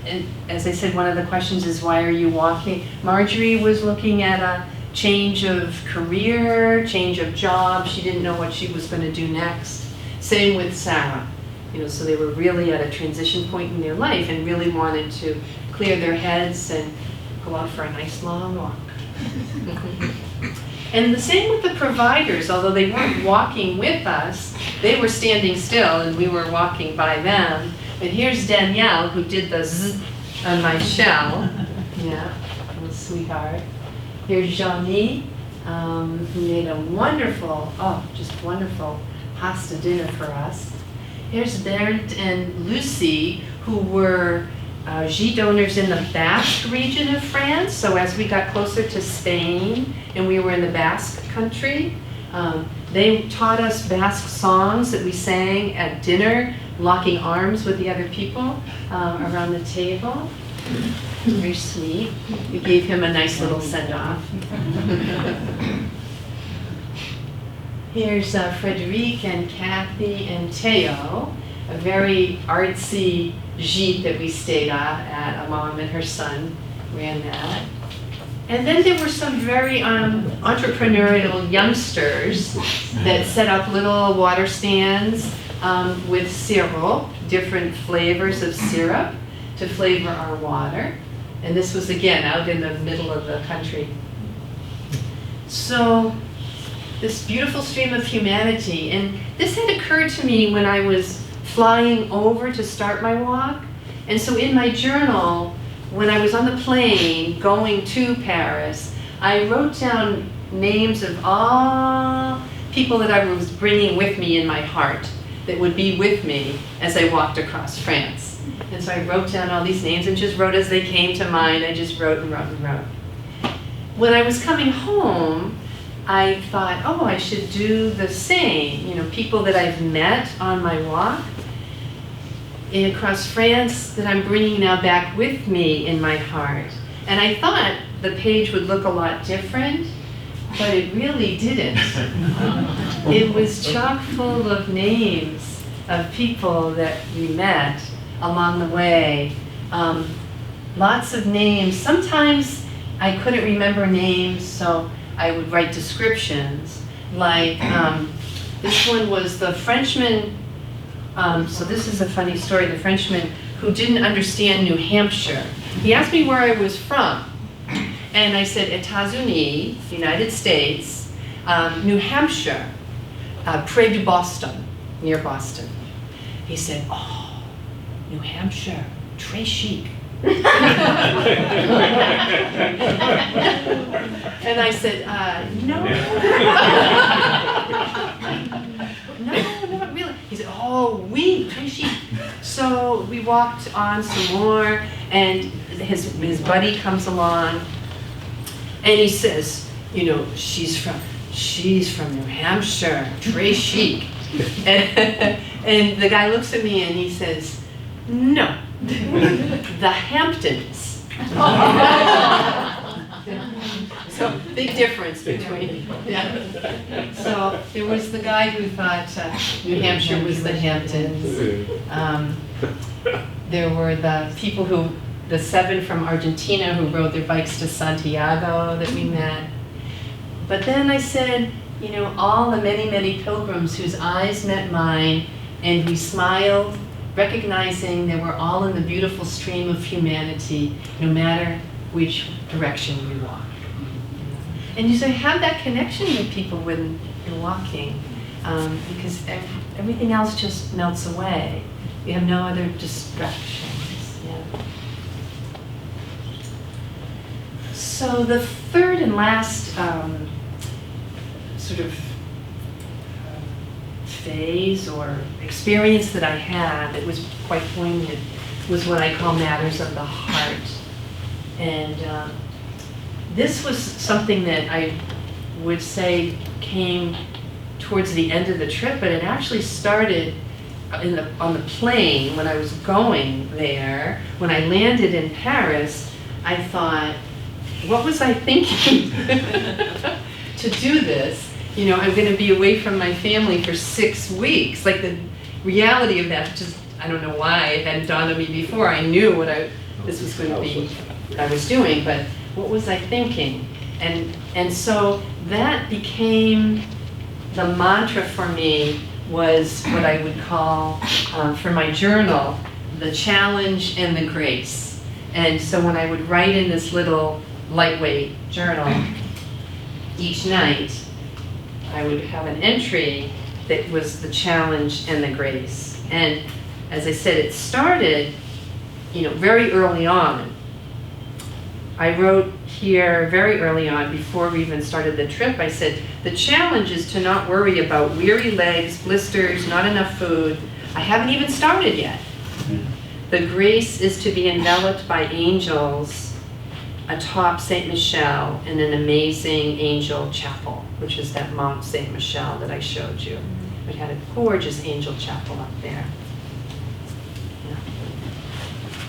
as I said, one of the questions is, why are you walking? Marjorie was looking at a change of career, change of job. She didn't know what she was going to do next. Same with Sarah. So they were really at a transition point in their life and really wanted to clear their heads and go out for a nice long walk. And the same with the providers. Although they weren't walking with us, they were standing still and we were walking by them. And here's Danielle, who did the zzz on my shell. Yeah, little sweetheart. Here's Jeannie, who made a wonderful, just wonderful pasta dinner for us. Here's Bernd and Lucy, who were Gîte owners in the Basque region of France. So as we got closer to Spain and we were in the Basque country, they taught us Basque songs that we sang at dinner, locking arms with the other people around the table. Very sweet. We gave him a nice little send-off. Here's Frederic and Kathy and Theo, a very artsy gîte that we stayed at. A mom and her son ran that. And then there were some very entrepreneurial youngsters that set up little water stands with syrup, different flavors of syrup to flavor our water. And this was, again, out in the middle of the country. So this beautiful stream of humanity. And this had occurred to me when I was flying over to start my walk. And so in my journal, when I was on the plane going to Paris, I wrote down names of all people that I was bringing with me in my heart that would be with me as I walked across France. And so I wrote down all these names and just wrote as they came to mind. I just wrote and wrote and wrote. When I was coming home, I thought, I should do the same. People that I've met on my walk across France that I'm bringing now back with me in my heart. And I thought the page would look a lot different. but it really didn't. It was chock full of names of people that we met along the way. Lots of names. Sometimes I couldn't remember names, so I would write descriptions. Like, this one was the Frenchman, so this is a funny story, the Frenchman who didn't understand New Hampshire. He asked me where I was from, and I said, États-Unis, United States, New Hampshire, près de Boston, near Boston. He said, oh, New Hampshire, très chic. And I said, no. No, not really. He said, oh, oui, très chic. So we walked on some more, and his buddy comes along, and he says, you know, she's from New Hampshire, très chic. And the guy looks at me and he says, no, the Hamptons. So big difference between, yeah. So there was the guy who thought New Hampshire was the Hamptons. There were the people the 7 from Argentina who rode their bikes to Santiago that we met. But then I said, you know, all the many, many pilgrims whose eyes met mine, and we smiled, recognizing that we're all in the beautiful stream of humanity, no matter which direction we walk. And you say, have that connection with people when you're walking, because everything else just melts away. You have no other distractions. Yeah. So the third and last sort of phase or experience that I had that was quite poignant was what I call matters of the heart. And this was something that I would say came towards the end of the trip, but it actually started on the plane when I was going there. When I landed in Paris, I thought, what was I thinking to do this? You know, I'm going to be away from my family for 6 weeks. Like, the reality of that, just, I don't know why it hadn't dawned on me before. I knew what this was going to be, what I was doing, but what was I thinking? And so that became the mantra for me, was what I would call, for my journal, the challenge and the grace. And so when I would write in this little lightweight journal each night, I would have an entry that was the challenge and the grace. And as I said, it started, you know, very early on. I wrote here very early on, before we even started the trip, I said, the challenge is to not worry about weary legs, blisters, not enough food. I haven't even started yet. The grace is to be enveloped by angels atop St. Michel in an amazing angel chapel, which is that Mount St. Michel that I showed you. It had a gorgeous angel chapel up there.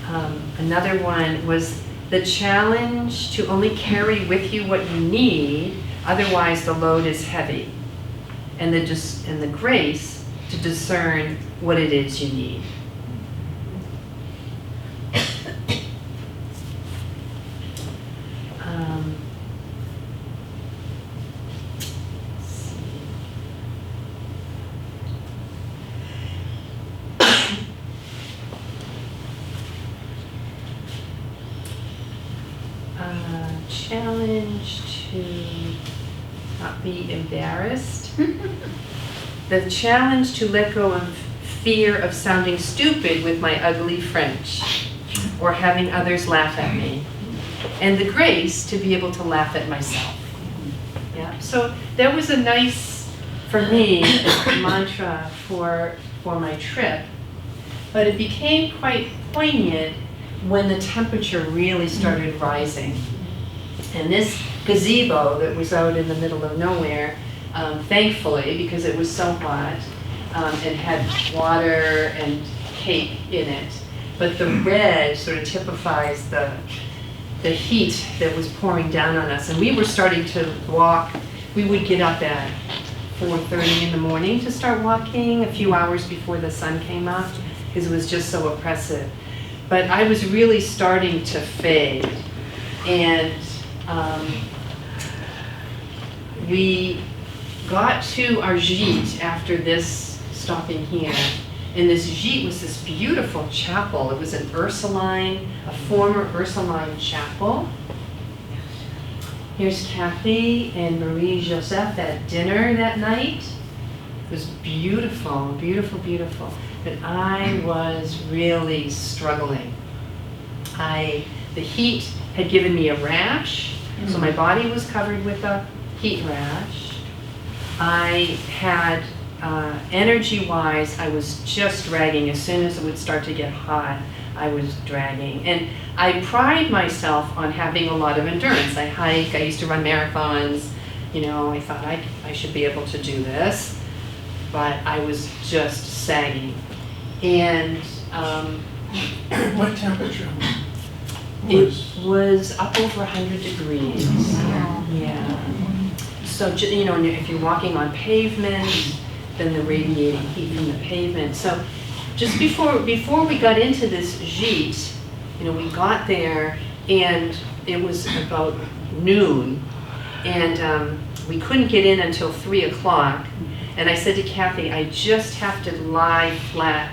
Yeah. Another one was the challenge to only carry with you what you need, otherwise the load is heavy. And the grace to discern what it is you need. Challenge to not be embarrassed. The challenge to let go of fear of sounding stupid with my ugly French or having others laugh at me. And the grace to be able to laugh at myself. Yeah. So that was a nice, for me, mantra for my trip. But it became quite poignant when the temperature really started rising. And this gazebo that was out in the middle of nowhere, thankfully, because it was so hot, it had water and cake in it. But the red sort of typifies the heat that was pouring down on us. And we were starting to walk we would get up at 4:30 in the morning to start walking a few hours before the sun came up because it was just so oppressive. But I was really starting to fade, and we got to our gîte after this stopping here, and this gîte was this beautiful chapel. It was an Ursuline, a former Ursuline chapel. Here's Kathy and Marie-Joseph at dinner that night. It was beautiful, beautiful, beautiful. But I was really struggling. The heat had given me a rash, so my body was covered with a heat rash. I had, energy-wise, I was just dragging. As soon as it would start to get hot, I was dragging. And I pride myself on having a lot of endurance. I hike, I used to run marathons. You know, I thought I should be able to do this. But I was just sagging. And What temperature it was up over 100 degrees. Yeah. So, you know, if you're walking on pavement, then the radiating heat from the pavement. So just before we got into this gîte, you know, we got there and it was about noon, and we couldn't get in until 3 o'clock. And I said to Kathy, I just have to lie flat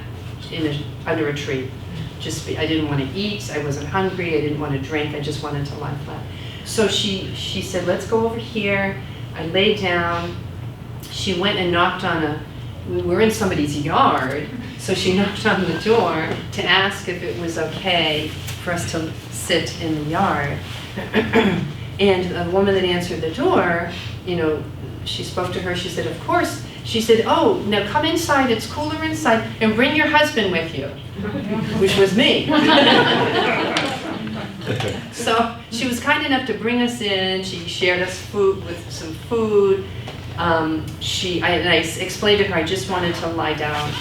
under a tree. I didn't want to eat, I wasn't hungry, I didn't want to drink, I just wanted to lie flat. So she said, let's go over here. I laid down. She went and knocked on we were in somebody's yard, so she knocked on the door to ask if it was okay for us to sit in the yard. And the woman that answered the door, you know, she spoke to her, she said, of course. She said, oh, now come inside, it's cooler inside, and bring your husband with you, which was me. So she was kind enough to bring us in. She shared us some food. I explained to her I just wanted to lie down.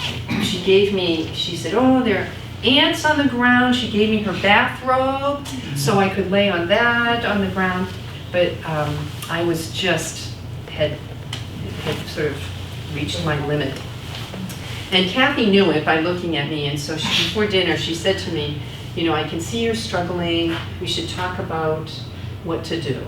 She said, oh, there are ants on the ground. She gave me her bathrobe so I could lay on that on the ground. But I was just, had sort of reached my limit. And Kathy knew it by looking at me, and so before dinner she said to me, you know, I can see you're struggling. We should talk about what to do.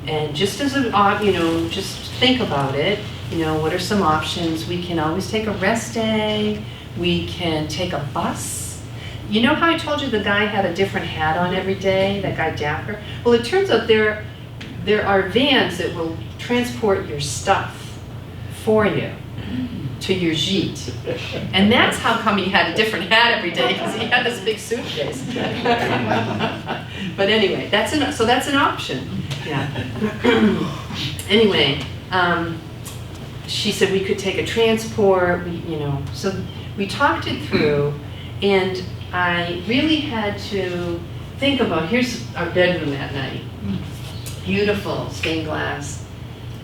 And just as you know, just think about it. You know, what are some options? We can always take a rest day. We can take a bus. You know how I told you the guy had a different hat on every day, that guy Dapper? Well, it turns out there are vans that will transport your stuff for you to your gîte. And that's how come he had a different hat every day, because he had this big suitcase. But anyway, that's an option. Yeah. Anyway, she said we could take a transport, so we talked it through, and I really had to think about, here's our bedroom that night. Beautiful stained glass.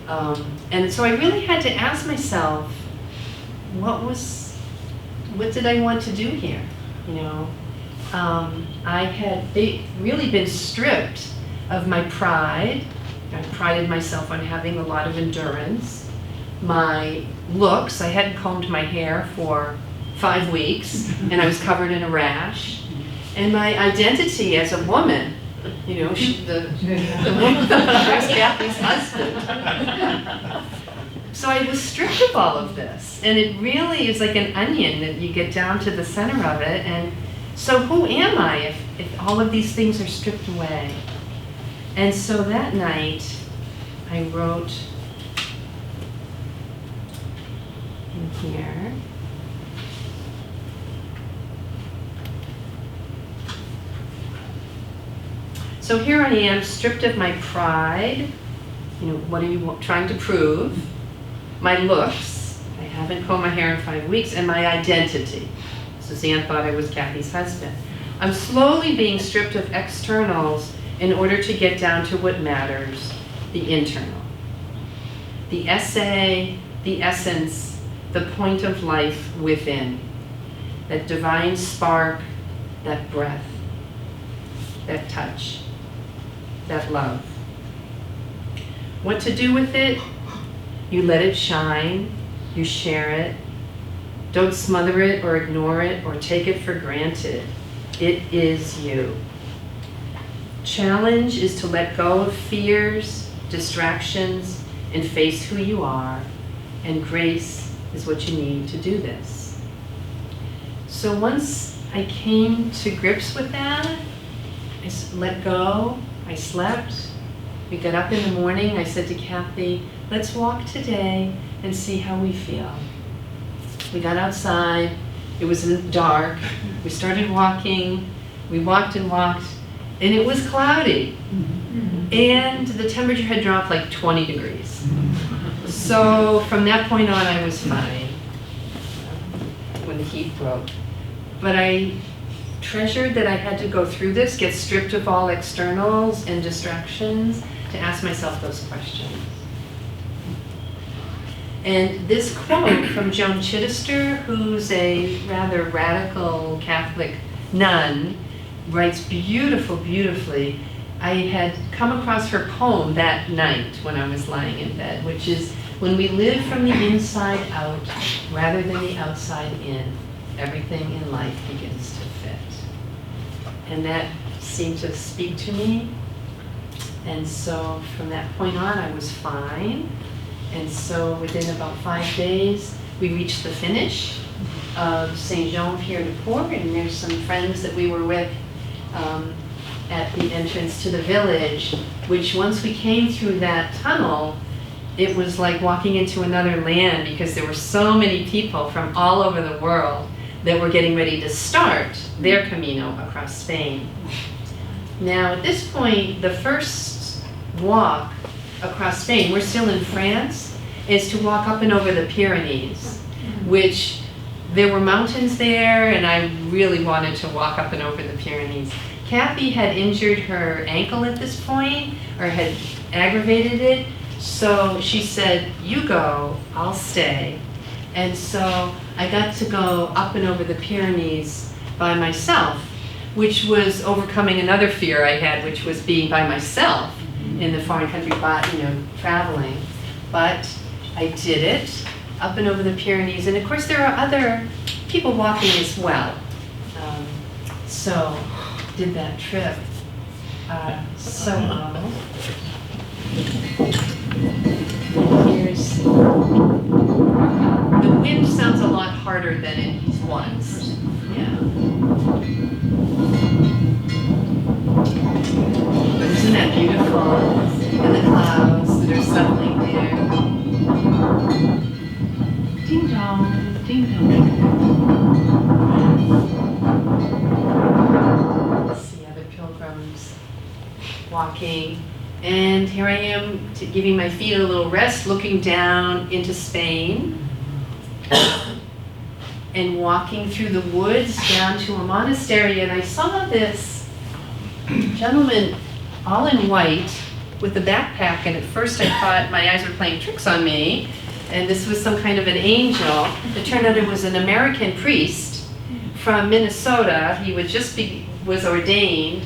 And so I really had to ask myself, what did I want to do here? I had really been stripped of my pride. I prided myself on having a lot of endurance. My looks, I hadn't combed my hair for 5 weeks, and I was covered in a rash. And my identity as a woman, the woman that was Kathy's husband. So I was stripped of all of this, and it really is like an onion that you get down to the center of it. And so who am I if all of these things are stripped away? And so that night I wrote in here, so here I am, stripped of my pride. What are you trying to prove? My looks, I haven't combed my hair in 5 weeks, and my identity. Suzanne thought I was Kathy's husband. I'm slowly being stripped of externals in order to get down to what matters, the internal. The essay, the essence, the point of life within. That divine spark, that breath, that touch, that love. What to do with it? You let it shine, you share it. Don't smother it or ignore it or take it for granted. It is you. Challenge is to let go of fears, distractions, and face who you are. And grace is what you need to do this. So once I came to grips with that, I let go, I slept. We got up in the morning, I said to Kathy, let's walk today and see how we feel. We got outside, it was dark, we started walking, we walked and walked, and it was cloudy. And the temperature had dropped like 20 degrees. So from that point on, I was fine when the heat broke. But I treasured that I had to go through this, get stripped of all externals and distractions to ask myself those questions. And this quote from Joan Chittister, who's a rather radical Catholic nun, writes beautifully. I had come across her poem that night when I was lying in bed, which is, when we live from the inside out rather than the outside in, everything in life begins to fit. And that seemed to speak to me. And so from that point on, I was fine. And so within about 5 days, we reached the finish of St. Jean-Pierre-de-Port, and there's some friends that we were with at the entrance to the village, which once we came through that tunnel, it was like walking into another land, because there were so many people from all over the world that were getting ready to start their Camino across Spain. Now at this point, the first walk across Spain, we're still in France, is to walk up and over the Pyrenees, which there were mountains there, and I really wanted to walk up and over the Pyrenees. Kathy had injured her ankle at this point, or had aggravated it, so she said, you go, I'll stay. And so I got to go up and over the Pyrenees by myself, which was overcoming another fear I had, which was being by myself in the foreign country, traveling. But I did it, up and over the Pyrenees, and of course there are other people walking as well. So did that trip so well. Here's, the wind sounds a lot harder than it was. Yeah. But isn't that beautiful? And the clouds that are settling there. Ding dong, ding dong. See other pilgrims walking. And here I am giving my feet a little rest, looking down into Spain and walking through the woods down to a monastery. And I saw this gentleman all in white with a backpack, and at first I thought my eyes were playing tricks on me, and this was some kind of an angel. It turned out it was an American priest from Minnesota. He was ordained.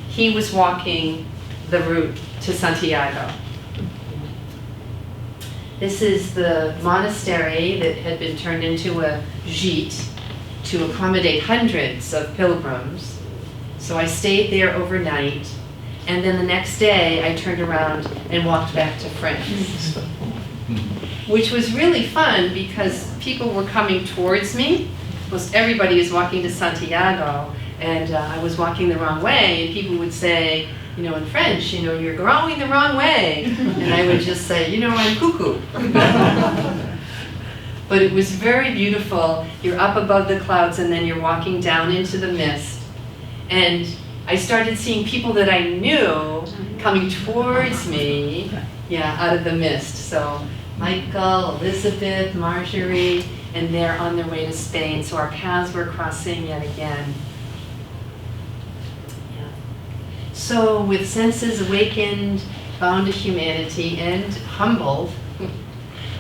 He was walking the route to Santiago. This is the monastery that had been turned into a gîte to accommodate hundreds of pilgrims. So I stayed there overnight, and then the next day I turned around and walked back to France, which was really fun because people were coming towards me. Most everybody is walking to Santiago, and I was walking the wrong way, and people would say, you know, in French, you know, you're going the wrong way. And I would just say, you know, I'm cuckoo. But it was very beautiful. You're up above the clouds, and then you're walking down into the mist. And I started seeing people that I knew coming towards me, out of the mist. So Michael, Elizabeth, Marjorie, and they're on their way to Spain. So our paths were crossing yet again. So with senses awakened, bound to humanity, and humbled,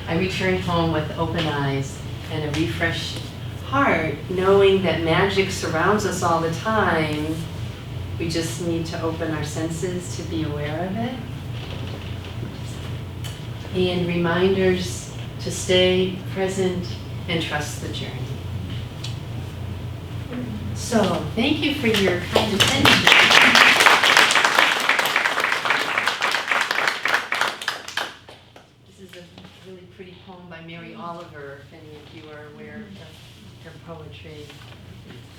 I returned home with open eyes and a refreshed heart, knowing that magic surrounds us all the time. We just need to open our senses to be aware of it. and reminders to stay present and trust the journey. So, thank you for your kind attention. This is a really pretty poem by Mary Oliver, if any of you are aware of her poetry.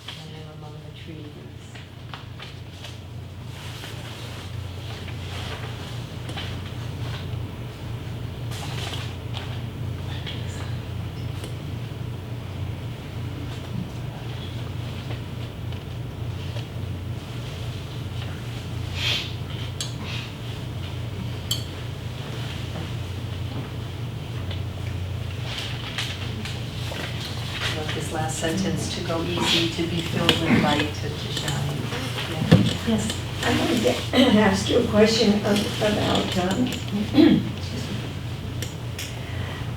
I am among the trees. This last sentence, to go easy, to be filled with light, to shine. Yeah. Yes. I wanted to ask you a question about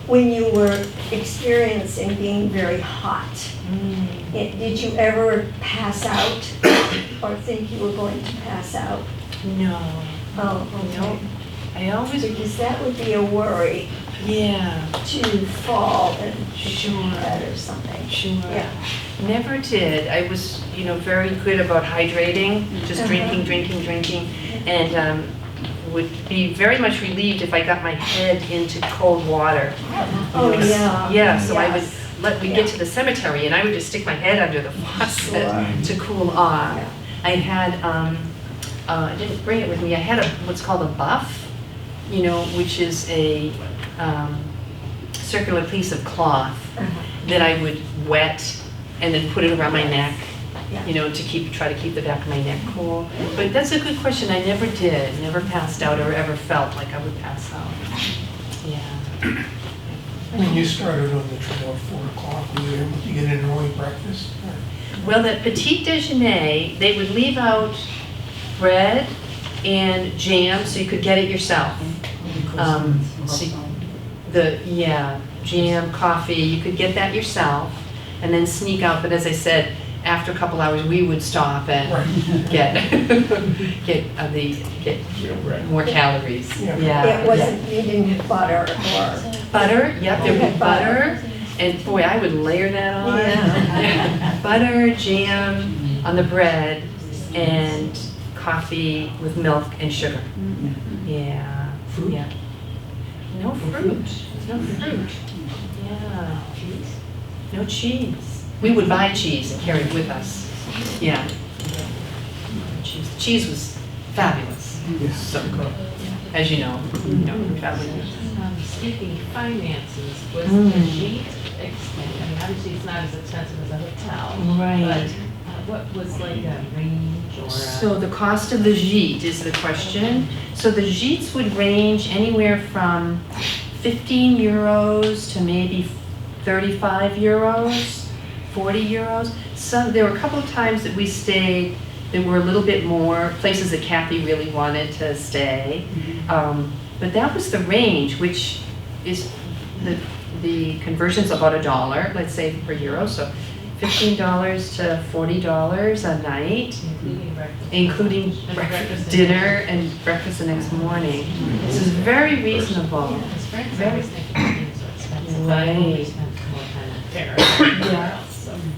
when you were experiencing being very hot. Did you ever pass out or think you were going to pass out? No. Oh, okay. No. I always, Because that would be a worry yeah, to fall and Sure. head or something. sure. Yeah. Never did. I was, very good about hydrating, just drinking, and would be very much relieved if I got my head into cold water. Oh, yeah. Yeah, so I would Yes. we'd get to the cemetery and I would just stick my head under the faucet Sure. to cool off. Yeah. I had, I didn't bring it with me, I had what's called a buff, which is a circular piece of cloth that I would wet and then put it around my neck, Yeah. to try to keep the back of my neck cool. But that's a good question. I never did, never passed out or ever felt like I would pass out. Yeah. When you started on the trail at 4 o'clock, were you able to get an early breakfast? Well, the petit déjeuner, they would leave out bread and jam so you could get it yourself. So jam, coffee, you could get that yourself and then sneak out. But as I said, after a couple hours, we would stop and get more calories. It wasn't, you didn't have butter or... Butter, yep, there would be Okay, butter. butter, and boy, I would layer that on. Yeah. Butter, jam on the bread, and coffee with milk and sugar. Yeah. Fruit? Yeah. No fruit. No fruit. Yeah. No cheese. We would buy cheese and carry it with us. Yeah. Cheese was fabulous. Yes. So good. As you know, traveling. Speaking of finances, was the gîte expensive? I mean, obviously it's not as expensive as a hotel. Right. But what was like a range or a? So the cost of the gîte is the question. So the gîtes would range anywhere from 15 euros to maybe 35 euros, 40 euros. There were a couple of times that we stayed that were a little bit more, places that Kathy really wanted to stay. But that was the range, which is the conversion's about $1, let's say, per euro. So $15 to $40 a night, Including breakfast. including And breakfast, and dinner, and breakfast the next morning. This is very reasonable. Yeah, because friends Very- always think it's so expensive. Right. I always spent more time at Paris. Yeah.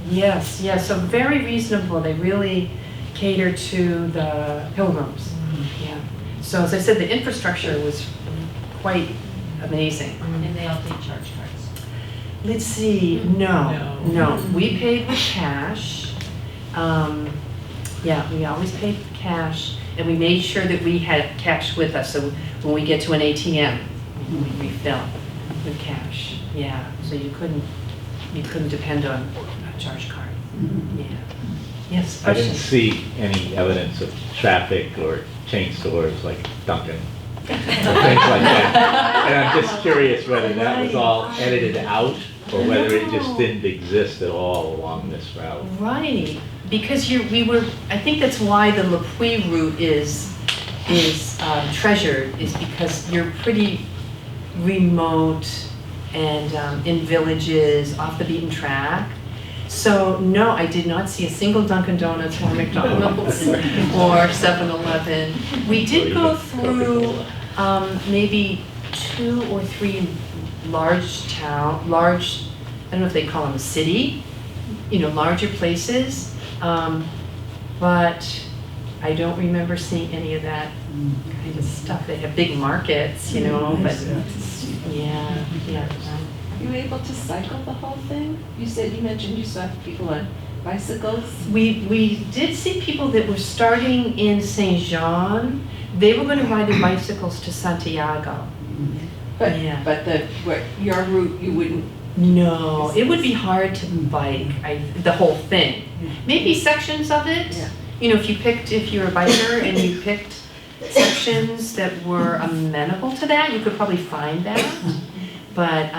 Yes, yes, so very reasonable. They really cater to the pilgrims. Yeah. So as I said, the infrastructure was quite amazing. And they all take charge cards. Let's see, no. We paid with cash. Yeah, we always paid with cash, and we made sure that we had cash with us. So when we get to an ATM, we refill with cash. Yeah, so you couldn't depend on a charge card. Yeah. Yes, I didn't question? see any evidence of traffic or chain stores like Dunkin', or things like that. And I'm just curious whether that was all edited out or whether it just didn't exist at all along this route. Right, because I think that's why the Le Puy route is treasured, is because you're pretty remote and in villages, off the beaten track. So no, I did not see a single Dunkin' Donuts or McDonald's or 7-Eleven. We did go through maybe 2 or 3 large, I don't know if they call them a city, larger places. But I don't remember seeing any of that kind of stuff. They have big markets, but yeah. Were you able to cycle the whole thing? You mentioned you saw people on bicycles? We did see people that were starting in St. Jean. They were going to ride their bicycles to Santiago. But Yeah. your route, you wouldn't. No, it would be hard to bike, the whole thing. Maybe sections of it. Yeah. If you're a biker and you picked sections that were amenable to that, you could probably find that. But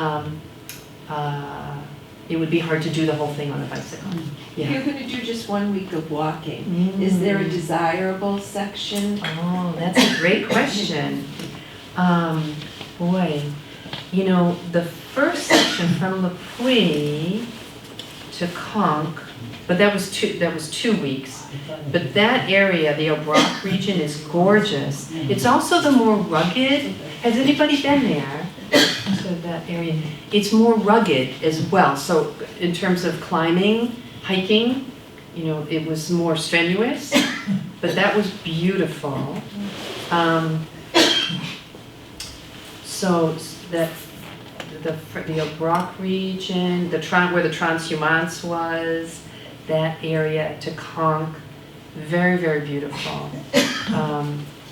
it would be hard to do the whole thing on a bicycle. If Yeah. you're going to do just 1 week of walking, is there a desirable section? Oh, that's a great question. Boy, the first section from Le Puy to Conques, but that was 2 weeks. But that area, the Aubrac region, is gorgeous. It's also the more rugged. Has anybody been there? So that area, it's more rugged as well. So in terms of climbing, hiking, it was more strenuous, but that was beautiful. So that the Aubrac region, where the transhumance was, that area to Conques, very, very beautiful.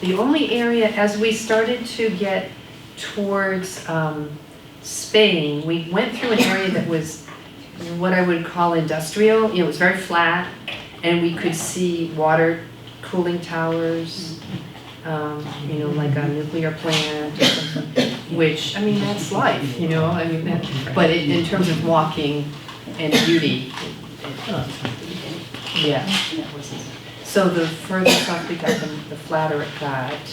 The only area, as we started to get towards Spain, we went through an area that was what I would call industrial. It was very flat, and we could see water cooling towers, like a nuclear plant or something, which, that's life, but in terms of walking and beauty, yeah. So the further south we got, the flatter it got.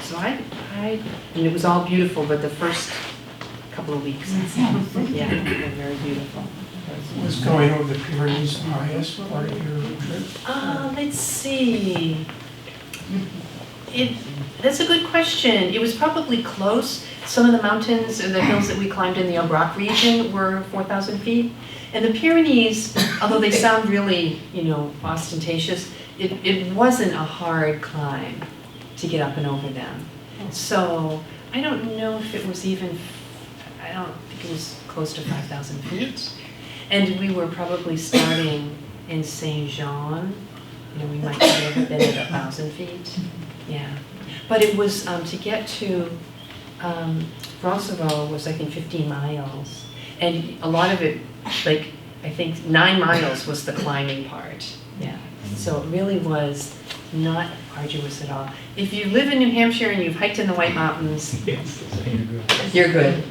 So and it was all beautiful, but the first couple of weeks, yeah, they were very beautiful. Was going over the Pyrenees the highest part of your trip? Let's see. That's a good question. It was probably close. Some of the mountains and the hills that we climbed in the Aubrac region were 4,000 feet. And the Pyrenees, although they sound really, ostentatious, it wasn't a hard climb to get up and over them. So I don't know if it was I don't think it was close to 5,000 feet. And we were probably starting in St. Jean. We might have been at 1,000 feet. Yeah. But it was, to get to Roncevaux was, I think, 15 miles. And a lot of it, I think 9 miles was the climbing part. Yeah. So it really was not arduous at all. If you live in New Hampshire and you've hiked in the White Mountains, you're good.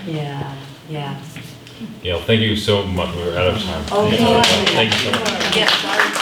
Yeah, yeah. Gail, thank you so much. We're out of time. Oh, Thank you so much. Yeah, sorry.